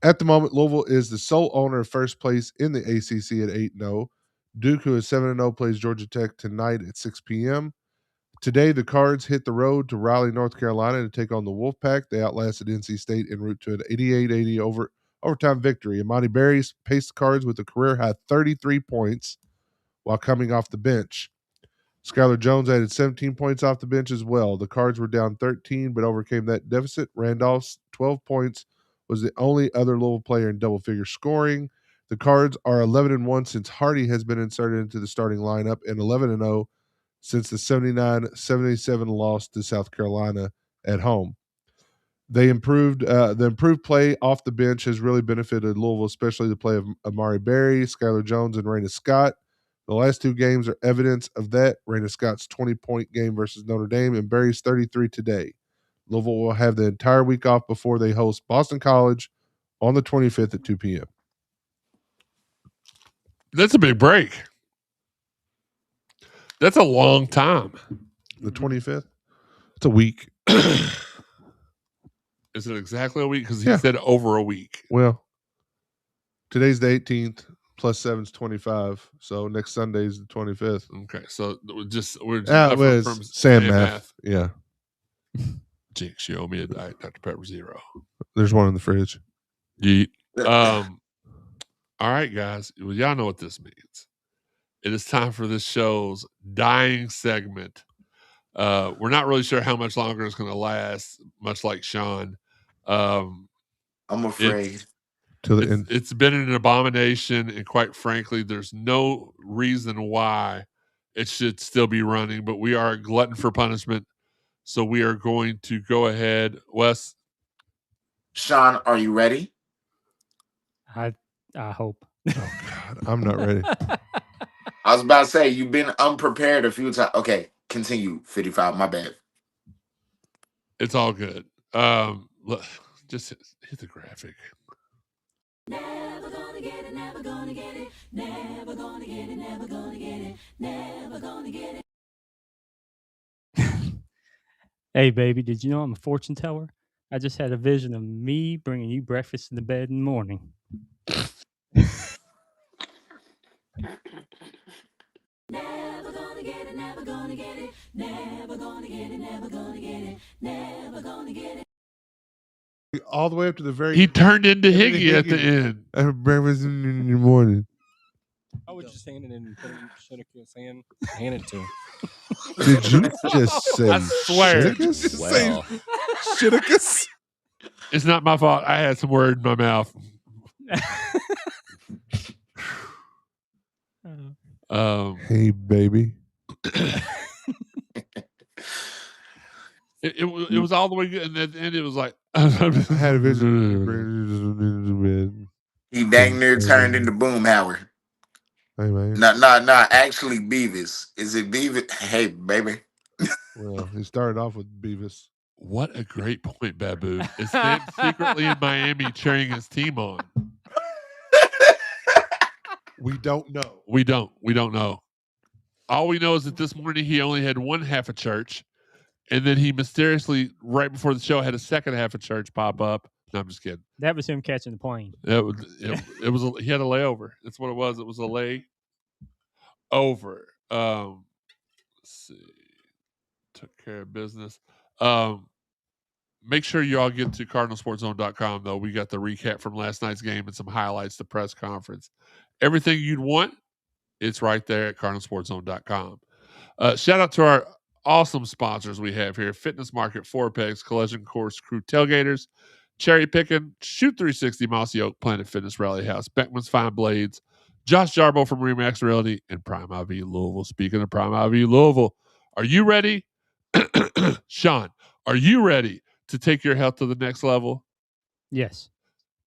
S5: At the moment, Louisville is the sole owner of first place in the ACC at 8-0. Duke, who is 7-0, plays Georgia Tech tonight at 6 p.m. Today, the Cards hit the road to Raleigh, North Carolina to take on the Wolfpack. They outlasted NC State en route to an 88-80 overtime victory. Imani Berries paced the Cards with a career-high 33 points while coming off the bench. Skylar Jones added 17 points off the bench as well. The Cards were down 13 but overcame that deficit. Randolph's 12 points was the only other Louisville player in double-figure scoring. The Cards are 11-1 since Hardy has been inserted into the starting lineup and 11-0 since the 79-77 loss to South Carolina at home. The improved play off the bench has really benefited Louisville, especially the play of Amari Berry, Skylar Jones, and Raina Scott. The last 2 games are evidence of that. Raina Scott's 20-point game versus Notre Dame and Berry's 33 today. Louisville will have the entire week off before they host Boston College on the 25th at 2 p.m.
S4: That's a big break. That's a long time.
S5: The 25th? It's a week.
S4: Is it exactly a week? Because he said over a week.
S5: Well, today's the 18th. Plus 7's 25. So next Sunday is the 25th.
S4: Okay. So we're just
S5: from Sam math. Yeah.
S4: Jinx, you owe me a Diet Dr. Pepper Zero.
S5: There's one in the fridge.
S4: Yeet. All right, guys. Well, y'all know what this means. It is time for this show's dying segment. We're not really sure how much longer it's going to last, much like Sean.
S6: I'm afraid.
S4: It's been an abomination, and quite frankly, there's no reason why it should still be running, but we are a glutton for punishment, so we are going to go ahead. Wes?
S6: Sean, are you ready?
S7: I hope.
S5: Oh, God. I'm not ready.
S6: I was about to say, you've been unprepared a few times. Okay, continue, 55. My bad.
S4: It's all good. Just hit the graphic.
S8: Never gonna get it, never gonna get it, never gonna get it, never gonna get it, never gonna get it.
S7: Hey, baby, did you know I'm a fortune teller? I just had a vision of me bringing you breakfast in the bed in the morning.
S8: Never gonna get it, never gonna get it, never gonna get it, never gonna get it, never gonna get it.
S5: All the way up to the very
S4: He turned into Higgy at the end.
S5: I have breakfast in the morning.
S9: I would just hand it in, put it in Shinica's hand, hand it to him.
S5: Did you just say
S4: I swear.
S5: Shinicus?
S9: Shinicus?
S4: It's not my fault. I had some word in my mouth.
S5: Hey, baby.
S4: It was all the way good, and at the end it was like
S5: I had a vision.
S6: He dang near turned into Boomhauer.
S5: Hey, man.
S6: Nah. Actually, Beavis. Is it Beavis? Hey, baby.
S5: Well, he started off with Beavis.
S4: What a great point, Babu. Is Sam secretly in Miami cheering his team on?
S5: We don't know.
S4: We don't know. All we know is that this morning he only had one half of church, and then he mysteriously, right before the show, had a second half of church pop up. No, I'm just kidding.
S7: That was him catching the plane.
S4: It was he had a layover. That's what it was. It was a layover. Let's see. Took care of business. Make sure you all get to cardinalsportzone.com, though. We got the recap from last night's game and some highlights, the press conference. Everything you'd want, it's right there at cardinalsportzone.com. Shout out to our awesome sponsors we have here: Fitness Market, Four Pegs, Collision Course, Crew Tailgaters, Cherry Pickin', Shoot 360, Mossy Oak, Planet Fitness, Rally House, Beckman's Fine Blades, Josh Jarbo from Remax Realty, and Prime IV Louisville. Speaking of Prime IV Louisville, are you ready? Sean, are you ready to take your health to the next level?
S7: Yes.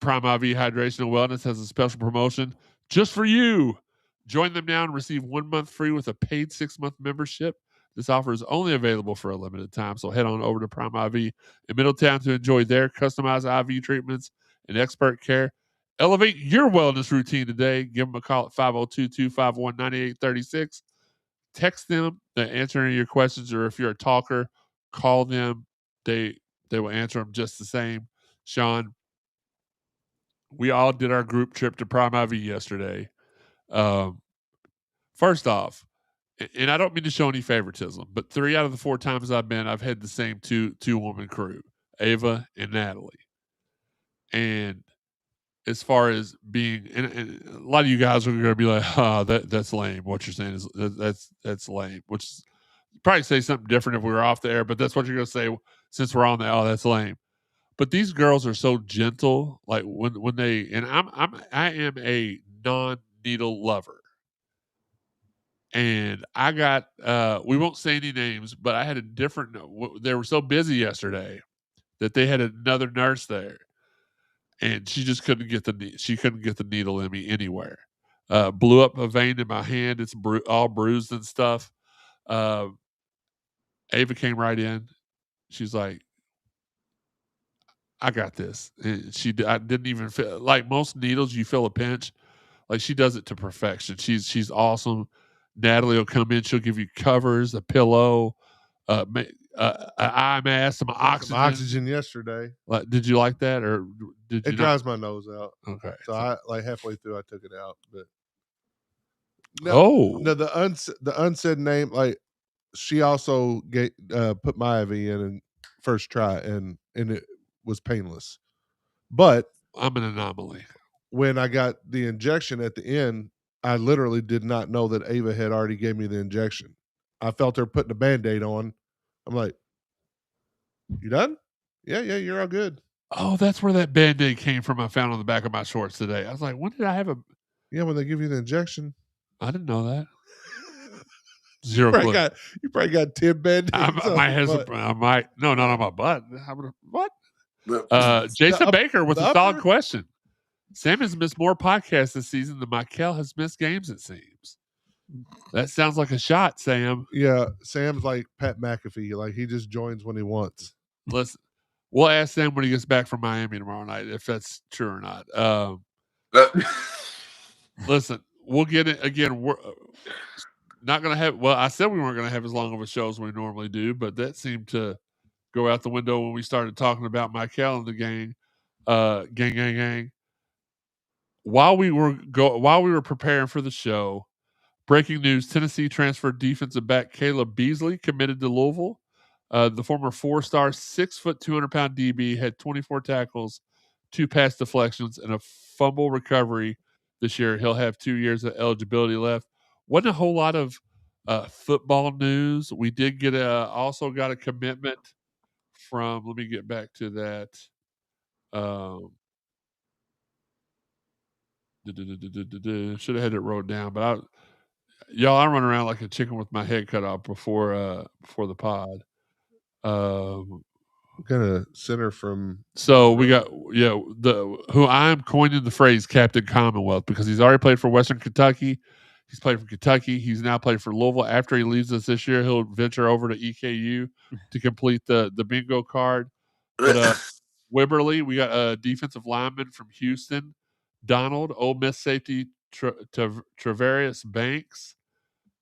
S4: Prime IV Hydration and Wellness has a special promotion just for you. Join them now and receive 1 month free with a paid 6-month membership. This offer is only available for a limited time, so head on over to Prime IV in Middletown to enjoy their customized IV treatments and expert care. Elevate your wellness routine today. Give them a call at 502-251-9836. Text them, answering your questions, or if you're a talker, call them. They will answer them just the same. Sean, we all did our group trip to Prime IV yesterday. First off, and I don't mean to show any favoritism, but 3 out of the 4 times I've been, I've had the same two-woman crew, Ava and Natalie. And as far as being, and a lot of you guys are going to be like, that's lame. What you're saying is that's lame, which is, probably say something different if we were off the air, but that's what you're going to say since we're on the, that's lame. But these girls are so gentle. Like when they, and I am a non-needle lover. And I got, we won't say any names, but I had a different, they were so busy yesterday that they had another nurse there. And she just couldn't get the needle in me anywhere. Blew up a vein in my hand. It's all bruised and stuff. Ava came right in. She's like, I got this. And I didn't even feel like most needles. You feel a pinch. Like she does it to perfection. She's awesome. Natalie will come in. She'll give you covers, a pillow, an eye mask, some oxygen.
S5: Some oxygen yesterday.
S4: Like, did you like that, or did you?
S5: It dries my nose out.
S4: Okay.
S5: So I like halfway through I took it out, but no, the unsaid name, like she also put my IV in first try, and it was painless. But
S4: I'm an anomaly.
S5: When I got the injection at the end, I literally did not know that Ava had already gave me the injection. I felt her putting a Band-Aid on. I'm like, you done? Yeah, you're all good.
S4: Oh, that's where that Band-Aid came from. I found on the back of my shorts today. I was like, when did I have a?
S5: Yeah, when they give you the injection.
S4: I didn't know that. Zero
S5: you
S4: clue.
S5: You probably got 10 Band-Aids.
S4: I might. No, not on my butt. What? Jason Baker with a solid question. Sam has missed more podcasts this season than Michael has missed games, it seems. That sounds like a shot, Sam.
S5: Yeah, Sam's like Pat McAfee. Like, he just joins when he wants.
S4: Listen, we'll ask Sam when he gets back from Miami tomorrow night if that's true or not. Listen, we'll get it again. We're not going to have, well, I said we weren't going to have as long of a show as we normally do, but that seemed to go out the window when we started talking about Michael and the gang. Gang. While we were preparing for the show, breaking news: Tennessee transferred defensive back Caleb Beasley committed to Louisville. The former 4-star, 6', 200-pound DB had 24 tackles, 2 pass deflections, and a fumble recovery this year. He'll have 2 years of eligibility left. Wasn't a whole lot of football news. We did get also got a commitment from. Let me get back to that. Should have had it wrote down, but I run around like a chicken with my head cut off before the pod.
S5: Got a center from.
S4: So we got who I'm coining the phrase Captain Commonwealth because he's already played for Western Kentucky. He's played for Kentucky. He's now played for Louisville. After he leaves us this year, he'll venture over to EKU to complete the bingo card. But Wibberly, we got a defensive lineman from Houston, Donald, Ole Miss safety Travarius Banks,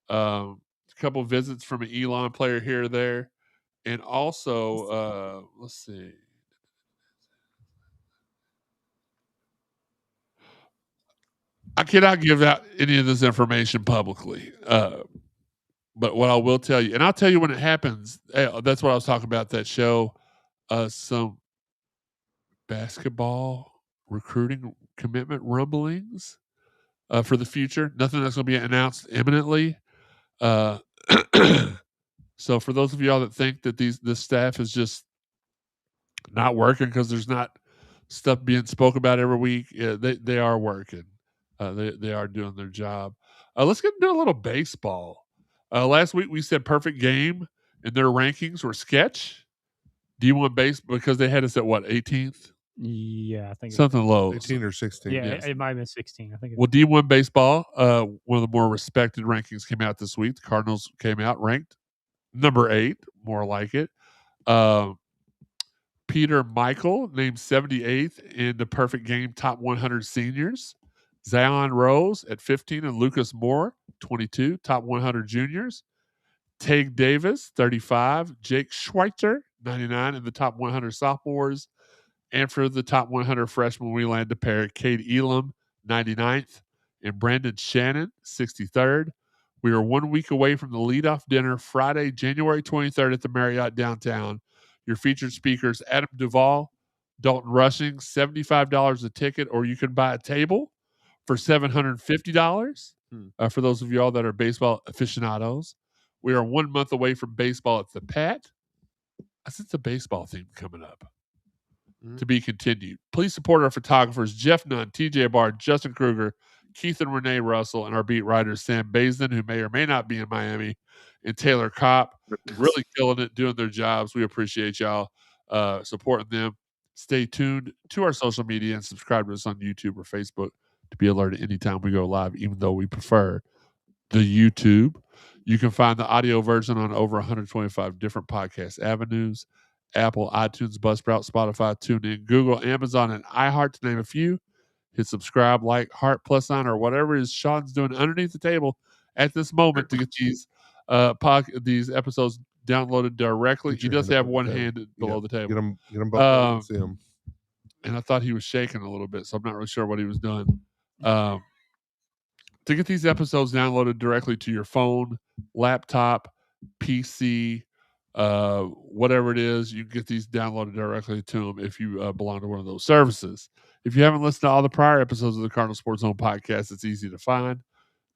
S4: a couple visits from an Elon player here or there, and also let's see. I cannot give out any of this information publicly. But what I will tell you, and I'll tell you when it happens, that's what I was talking about, that show, some basketball recruiting commitment rumblings for the future. Nothing that's going to be announced imminently. So for those of y'all that think that this staff is just not working because there's not stuff being spoke about every week, they are working. They are doing their job. Let's get into a little baseball. Last week we said perfect game, and their rankings were sketch. D1 base because they had us at what, 18th?
S7: Yeah, I think
S4: something low,
S5: 18 or 16.
S7: Yeah,
S4: Yes.
S7: it might have been 16. I think.
S4: Well, D1 baseball, one of the more respected rankings came out this week. The Cardinals came out ranked number 8, more like it. Peter Michael named 78th in the perfect game top 100 seniors. Zion Rose at 15 and Lucas Moore, 22, top 100 juniors. Tage Davis, 35. Jake Schweitzer, 99 in the top 100 sophomores. And for the top 100 freshmen, we land a pair, Cade Elam, 99th, and Brandon Shannon, 63rd. We are 1 week away from the leadoff dinner, Friday, January 23rd at the Marriott downtown. Your featured speakers, Adam Duvall, Dalton Rushing, $75 a ticket, or you can buy a table for $750 for those of y'all that are baseball aficionados. We are 1 month away from baseball at the Pat. I sense a baseball theme coming up. To be continued. Please support our photographers, Jeff Nunn, TJ Bard, Justin Kruger, Keith and Renee Russell, and our beat writers, Sam Bazin, who may or may not be in Miami, and Taylor Kopp. Really killing it, doing their jobs. We appreciate y'all supporting them. Stay tuned to our social media and subscribe to us on YouTube or Facebook to be alerted anytime we go live, even though we prefer the YouTube. You can find the audio version on over 125 different podcast avenues: Apple, iTunes, Buzzsprout, Spotify, TuneIn, Google, Amazon, and iHeart, to name a few. Hit subscribe, like, heart, plus sign, or whatever it is Sean's doing underneath the table at this moment to get these these episodes downloaded directly. He does have one hand below the table.
S5: Get them both. See them.
S4: And I thought he was shaking a little bit, so I'm not really sure what he was doing. To get these episodes downloaded directly to your phone, laptop, PC, whatever it is, you can get these downloaded directly to them if you belong to one of those services. If you haven't listened to all the prior episodes of the Cardinal Sports Zone podcast, it's easy to find.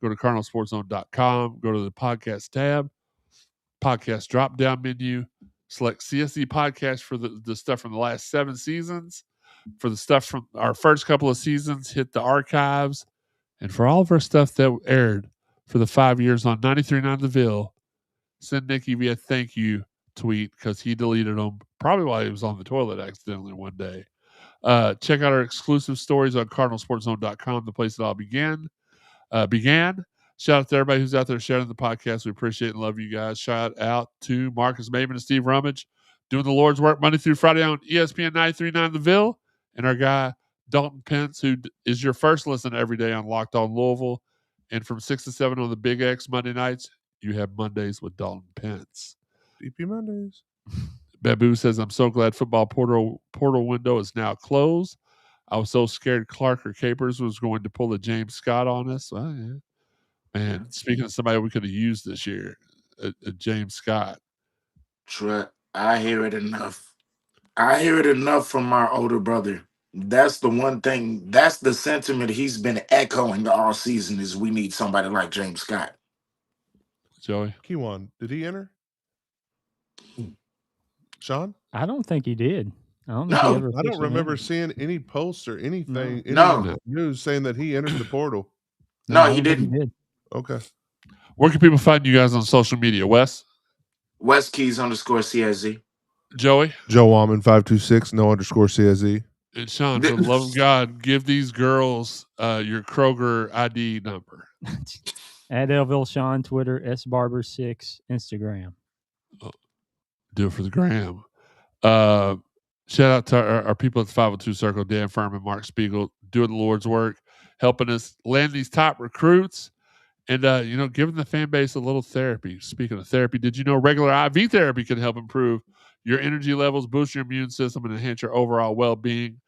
S4: Go to cardinalsportszone.com, go to the podcast tab, podcast drop-down menu, select CSZ podcast for the stuff from the last 7 seasons. For the stuff from our first couple of seasons, hit the archives. And for all of our stuff that aired for the 5 years on 93.9 The Ville, send Nikki via thank you tweet because he deleted them probably while he was on the toilet accidentally one day. Check out our exclusive stories on cardinalsportszone.com, the place it all began. Shout out to everybody who's out there sharing the podcast. We appreciate and love you guys. Shout out to Marcus Maven and Steve Rummage doing the Lord's work Monday through Friday on ESPN 93.9 The Ville, and our guy Dalton Pence, who is your first listen every day on Locked On Louisville. And from 6 to 7 on the Big X Monday nights, you have Mondays with Dalton Pence.
S5: DP Mondays.
S4: Babu says, I'm so glad football portal window is now closed. I was so scared Clark or Capers was going to pull a James Scott on us. Well, yeah. Man, speaking of somebody we could have used this year, a James Scott.
S6: I hear it enough. I hear it enough from my older brother. That's the one thing. That's the sentiment he's been echoing all season is we need somebody like James Scott.
S4: Joey?
S5: Kiwan, did he enter? Sean?
S7: I don't think he did. I don't
S5: remember seeing any posts or anything, news saying that he entered the portal.
S6: No, he didn't.
S5: Okay.
S4: Where can people find you guys on social media, Wes?
S6: Wes Keys _CSZ.
S4: Joey?
S5: Joe Almond 526, no _CSZ.
S4: And Sean, for the love of God, give these girls your Kroger ID number.
S7: At Elville Sean, Twitter, sbarber6, Instagram.
S4: Do it for the gram. Shout out to our people at the 502 Circle, Dan Furman, Mark Spiegel, doing the Lord's work, helping us land these top recruits. And, giving the fan base a little therapy. Speaking of therapy, did you know regular IV therapy can help improve your energy levels, boost your immune system, and enhance your overall well-being?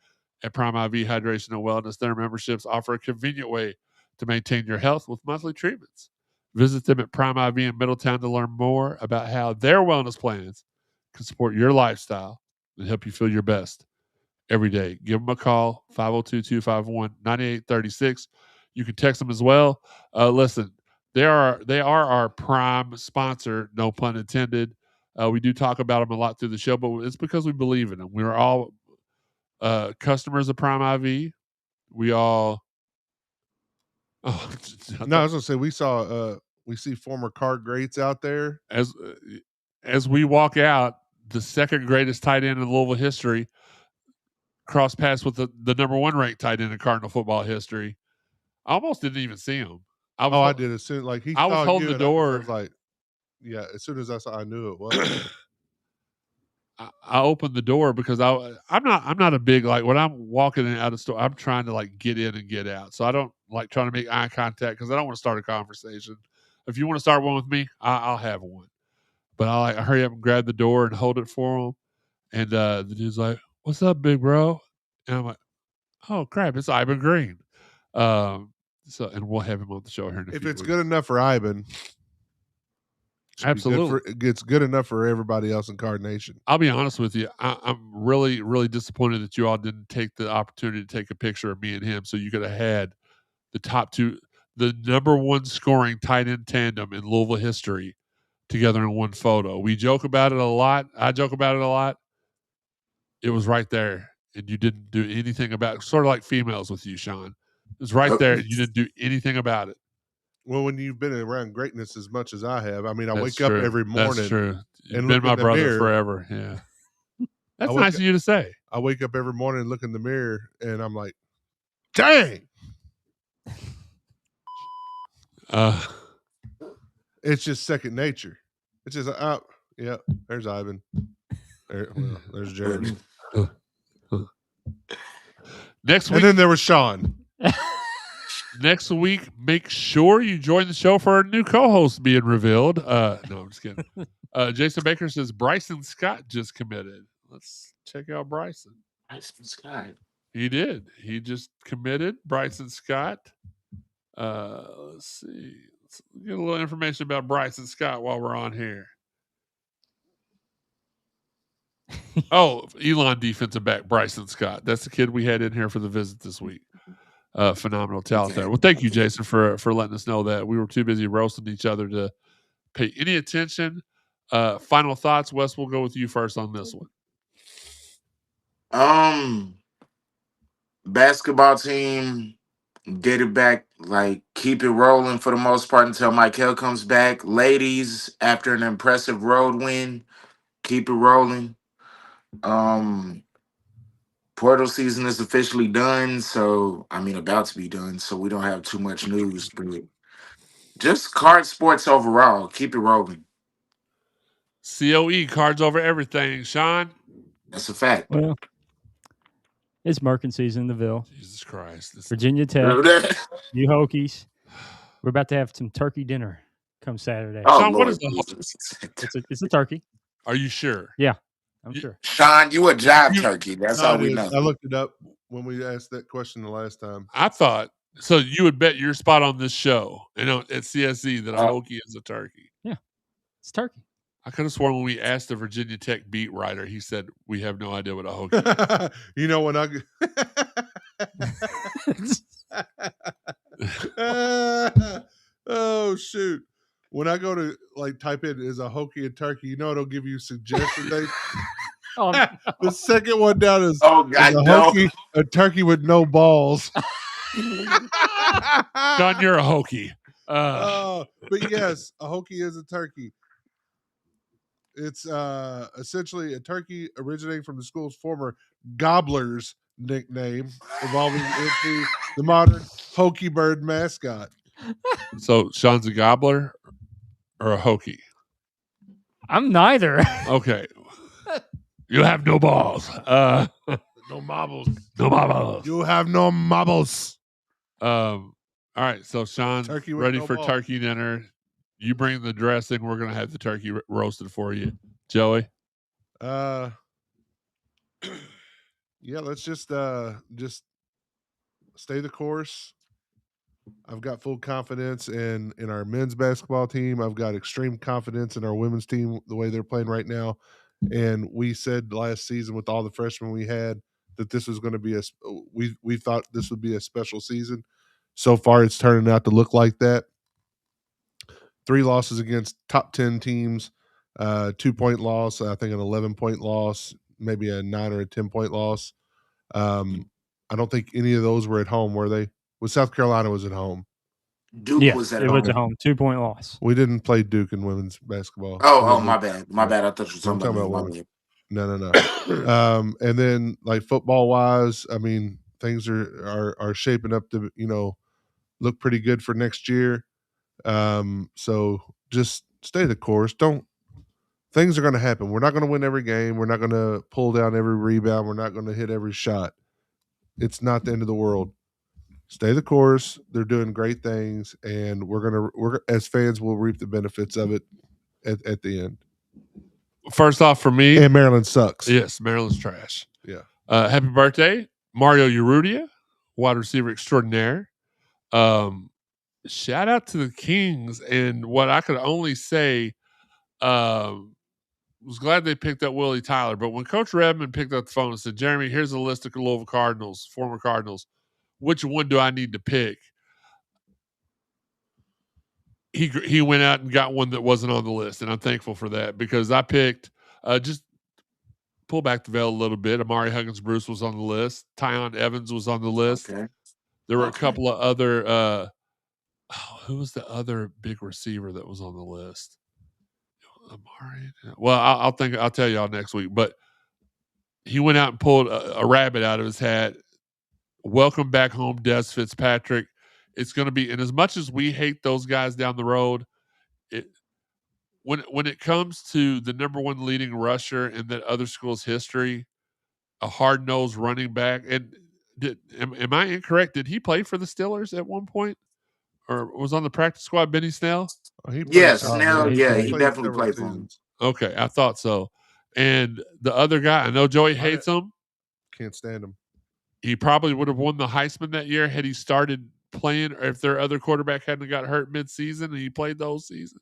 S4: At Prime IV Hydration and Wellness, their memberships offer a convenient way to maintain your health with monthly treatments. Visit them at Prime IV in Middletown to learn more about how their wellness plans can support your lifestyle and help you feel your best every day. Give them a call, 502-251-9836. You can text them as well. Listen, they are our prime sponsor, no pun intended. We do talk about them a lot through the show, but it's because we believe in them. We are all customers of Prime IV. We all. Oh,
S5: No, I was gonna say we see former car greats out there.
S4: As we walk out, the second greatest tight end in Louisville history cross paths with the number one ranked tight end in Cardinal football history. I almost didn't even see him.
S5: I did as soon like he.
S4: I was holding the door.
S5: I was like, yeah. As soon as I saw, I knew it was.
S4: I opened the door because I'm not a big like when I'm walking in out of the store. I'm trying to like get in and get out, so I don't like trying to make eye contact because I don't want to start a conversation. If you want to start one with me, I'll have one. But I hurry up and grab the door and hold it for him. And the dude's like, "What's up, big bro?" And I'm like, "Oh crap, it's Ivan Green." And we'll have him on the show here in a few
S5: If it's
S4: weeks.
S5: good enough for Ivan,
S4: absolutely,
S5: it's good enough for everybody else in Card Nation.
S4: I'll be honest with you. I'm really, really disappointed that you all didn't take the opportunity to take a picture of me and him, so you could have had the top two, the number one scoring tight end tandem in Louisville history together in one photo. We joke about it a lot. I joke about it a lot. It was right there, and you didn't do anything about it. Sort of like females with you, Sean. It was right there, and you didn't do anything about it.
S5: Well, when you've been around greatness as much as I have, I mean, I
S4: That's
S5: wake
S4: true.
S5: up every morning.
S4: That's true. You've
S5: and
S4: been my brother
S5: mirror.
S4: forever. Yeah. That's nice of you to say.
S5: I wake up every morning and look in the mirror, and I'm like, dang. It's just second nature. It's just, yeah, there's Ivan. There's Jeremy.
S4: Next week.
S5: And then there was Sean.
S4: Next week, make sure you join the show for our new co-host being revealed. No, I'm just kidding. Jason Baker says Bryson Scott just committed. Let's check out Bryson.
S6: Bryson Scott.
S4: He did. He just committed. Bryson Scott. Let's see. Let's get a little information about Bryson Scott while we're on here. Oh, Elon defensive back, Bryson Scott. That's the kid we had in here for the visit this week. Phenomenal talent there. Well, thank you, Jason, for letting us know that. We were too busy roasting each other to pay any attention. Final thoughts, Wes. We'll go with you first on this one.
S6: Basketball team, get it back, like keep it rolling for the most part until Michael comes back. Ladies, after an impressive road win, keep it rolling. Portal season is officially done, so about to be done, so we don't have too much news, but just card sports overall, keep it rolling.
S4: COE, cards over everything. Sean?
S6: That's a fact.
S7: Well, it's Merkin season in the Ville.
S4: Jesus Christ.
S7: Virginia Tech, you Hokies. We're about to have some turkey dinner come Saturday.
S6: Oh,
S4: Sean,
S6: Lord,
S4: what is
S7: it's a turkey.
S4: Are you sure?
S7: Yeah, I'm sure.
S6: Sean, you a jive turkey. That's all we know.
S5: I looked it up when we asked that question the last time.
S4: I thought, so you would bet your spot on this show and at CSZ that a Hokie is a turkey.
S7: Yeah, it's turkey.
S4: I could have sworn when we asked the Virginia Tech beat writer, he said, we have no idea what a Hokie is.
S5: You know, when oh, shoot. When I go to type in is a Hokie and turkey, you know it'll give you suggestions. The second one down is,
S6: God,
S5: is a Hokie, a turkey with no balls.
S4: John, you're a Hokie.
S5: But yes, a Hokie is a turkey. It's essentially a turkey originating from the school's former Gobblers nickname, evolving into the modern Hokie Bird mascot.
S4: So Sean's a gobbler or a hokey?
S7: I'm neither.
S4: Okay. You have no balls.
S5: No marbles.
S4: No marbles.
S5: You have no marbles.
S4: All right. So Sean's
S5: Turkey with
S4: ready
S5: no
S4: for
S5: balls.
S4: turkey dinner. You bring the dressing. We're gonna have the turkey roasted for you, Joey.
S5: Yeah, let's just stay the course. I've got full confidence in our men's basketball team. I've got extreme confidence in our women's team, the way they're playing right now. And we said last season with all the freshmen we had that this was going to be we thought this would be a special season. So far, it's turning out to look like that. 3 losses against top 10 teams, 2-point loss, I think an 11-point loss, maybe a 9 or a 10-point loss. I don't think any of those were at home, were they? Well, South Carolina was at home.
S6: Duke
S7: Yes,
S6: was at
S7: it
S6: home.
S7: was a home 2-point loss.
S5: We didn't play Duke in women's basketball.
S6: Oh, my bad. My bad. I thought you were
S5: I'm
S6: talking
S5: talking
S6: about
S5: about
S6: me.
S5: women. No. And then like football wise, I mean, things are shaping up to, look pretty good for next year. So just stay the course. Things are going to happen. We're not going to win every game. We're not going to pull down every rebound. We're not going to hit every shot. It's not the end of the world. Stay the course. They're doing great things, and we're as fans will reap the benefits of it at the end.
S4: First off, for me,
S5: And Maryland sucks.
S4: Yes, Maryland's trash.
S5: Yeah.
S4: Happy birthday, Mario Urrutia, wide receiver extraordinaire. Shout out to the Kings, and what I could only say, was glad they picked up Willie Tyler. But when Coach Redmond picked up the phone and said, "Jeremy, here's a list of Louisville Cardinals, former Cardinals. Which one do I need to pick?" He went out and got one that wasn't on the list, and I'm thankful for that because I picked just pull back the veil a little bit. Amari Huggins-Bruce was on the list. Tyon Evans was on the list.
S6: Okay.
S4: There were a couple of other. Who was the other big receiver that was on the list? Amari. Well, I'll tell y'all next week. But he went out and pulled a rabbit out of his hat. Welcome back home, Des Fitzpatrick. It's going to be, and as much as we hate those guys down the road, when it comes to the number one leading rusher in that other school's history, a hard-nosed running back, and am I incorrect? Did he play for the Steelers at one point, or was on the practice squad? Benny Snell.
S5: He
S6: Yes,
S5: played,
S6: Snell.
S7: he
S6: Yeah,
S7: played.
S6: he
S5: played
S6: definitely
S5: several
S6: played for him.
S5: seasons.
S4: Okay, I thought so. And the other guy, I know Joey hates him.
S5: Can't stand him.
S4: He probably would have won the Heisman that year had he started playing, or if their other quarterback hadn't got hurt mid-season and he played the whole season.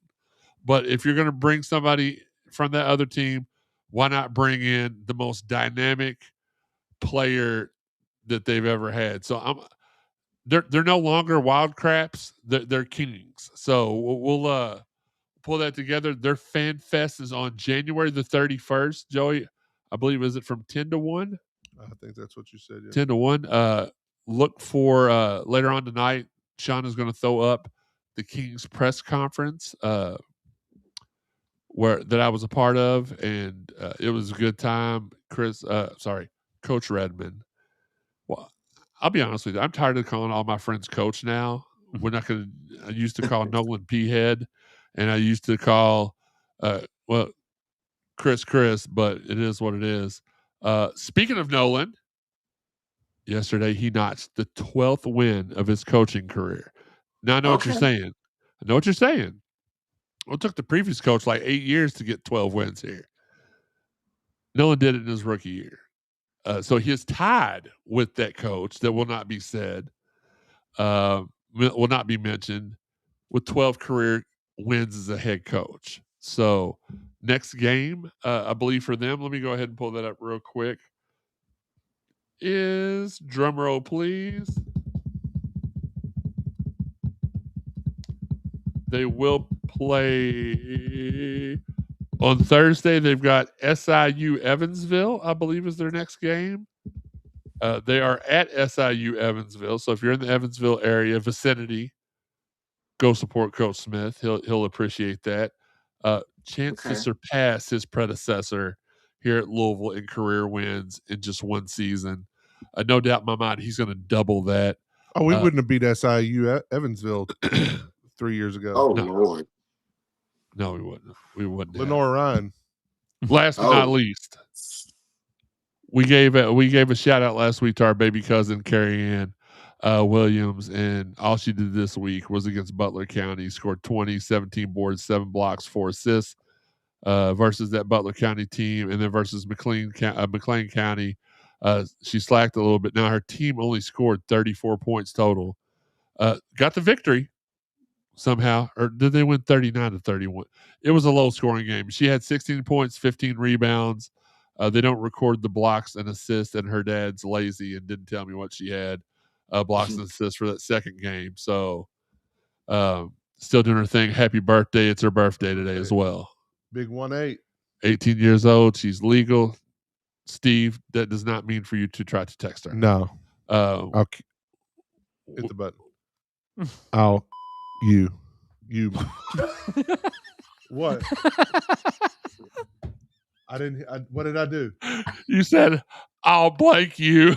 S4: But if you're going to bring somebody from that other team, why not bring in the most dynamic player that they've ever had? So they're no longer wild craps. They're kings. So we'll pull that together. Their fan fest is on January the 31st. Joey, I believe, is it from 10 to 1?
S5: I think that's what you said. Yeah.
S4: 10 to 1. Look for later on tonight. Sean is going to throw up the Kings press conference where that I was a part of, and it was a good time. Coach Redmond. Well, I'll be honest with you. I'm tired of calling all my friends coach now. We're not going to. I used to call Nolan P. Head, and I used to call, Chris, but it is what it is. Speaking of Nolan, yesterday he notched the 12th win of his coaching career. Now I know what you're saying. Well, it took the previous coach like 8 years to get 12 wins here. Nolan did it in his rookie year. So he is tied with that coach that will not be said, will not be mentioned, with 12 career wins as a head coach. So next game, I believe for them, let me go ahead and pull that up real quick, is, drum roll please, they will play on Thursday. They've got SIU Evansville, I believe, is their next game. They are at SIU Evansville. So if you're in the Evansville area vicinity, go support Coach Smith. He'll appreciate that. Chance to surpass his predecessor here at Louisville in career wins in just one season. No doubt in my mind, he's going to double that.
S5: Oh, we wouldn't have beat SIU Evansville 3 years ago.
S6: Oh
S4: No.
S6: Lord.
S4: No, we wouldn't. We wouldn't. have.
S5: Lenore Ryan.
S4: Last but not least, we gave a shout out last week to our baby cousin Carrie Ann Williams, and all she did this week was against Butler County. Scored 20, 17 boards, 7 blocks, 4 assists versus that Butler County team, and then versus McLean County. She slacked a little bit. Now her team only scored 34 points total. Got the victory somehow, or did they win 39-31? It was a low scoring game. She had 16 points, 15 rebounds. They don't record the blocks and assists, and her dad's lazy and didn't tell me what she had blocks and assists for that second game. So still doing her thing. Happy birthday. It's her birthday today as well.
S5: Big 1-8.
S4: 18 years old. She's legal. Steve, that does not mean for you to try to text her.
S5: No. I'll hit the button. You. What? What did I do?
S4: You said, I'll blank you.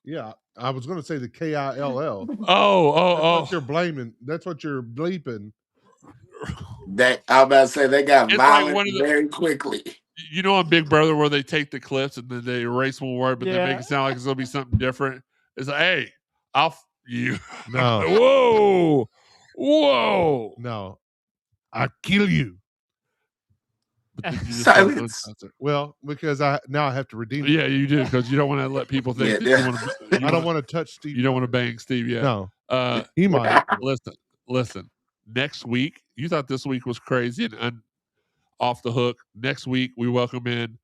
S5: Yeah, I was going to say the KILL. That's what you're blaming. That's what you're bleeping.
S6: That I'm about to say they got
S4: It's
S6: violent
S4: like
S6: very quickly.
S4: You know on Big Brother where they take the clips and then they erase one word, but they make it sound like it's going to be something different? It's like, hey, I'll you.
S5: No.
S4: Whoa.
S5: No. I kill you.
S6: Silence.
S5: Well, because I have to redeem it.
S4: Yeah, you do, because you don't want to let people think that you want to.
S5: I don't want to touch Steve.
S4: You don't want to bang Steve yet.
S5: No.
S4: He might. Listen. Next week, you thought this week was crazy and off the hook. Next week, we welcome in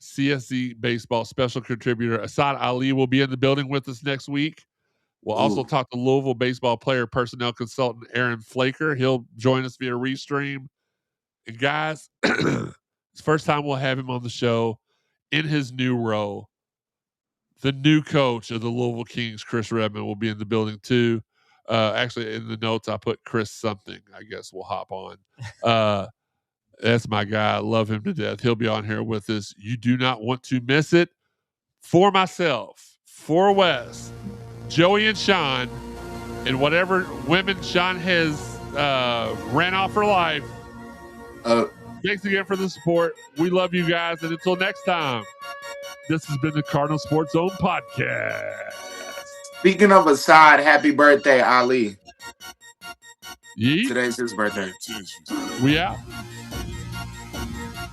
S4: CSZ baseball special contributor Asad Ali will be in the building with us next week. We'll also talk to Louisville baseball player personnel consultant Aaron Flaker. He'll join us via Restream. And guys, it's the first time we'll have him on the show in his new role. The new coach of the Louisville Kings, Chris Redmond, will be in the building too. Actually, in the notes, I put Chris something. I guess we'll hop on. That's my guy. I love him to death. He'll be on here with us. You do not want to miss it. For myself, for Wes, Joey and Sean, and whatever women Sean has ran off for life. Thanks again for the support. We love you guys. And until next time, this has been the Cardinal Sports Zone Podcast.
S6: Speaking of Assad, happy birthday, Ali.
S4: Yeet.
S6: Today's his birthday.
S4: We out.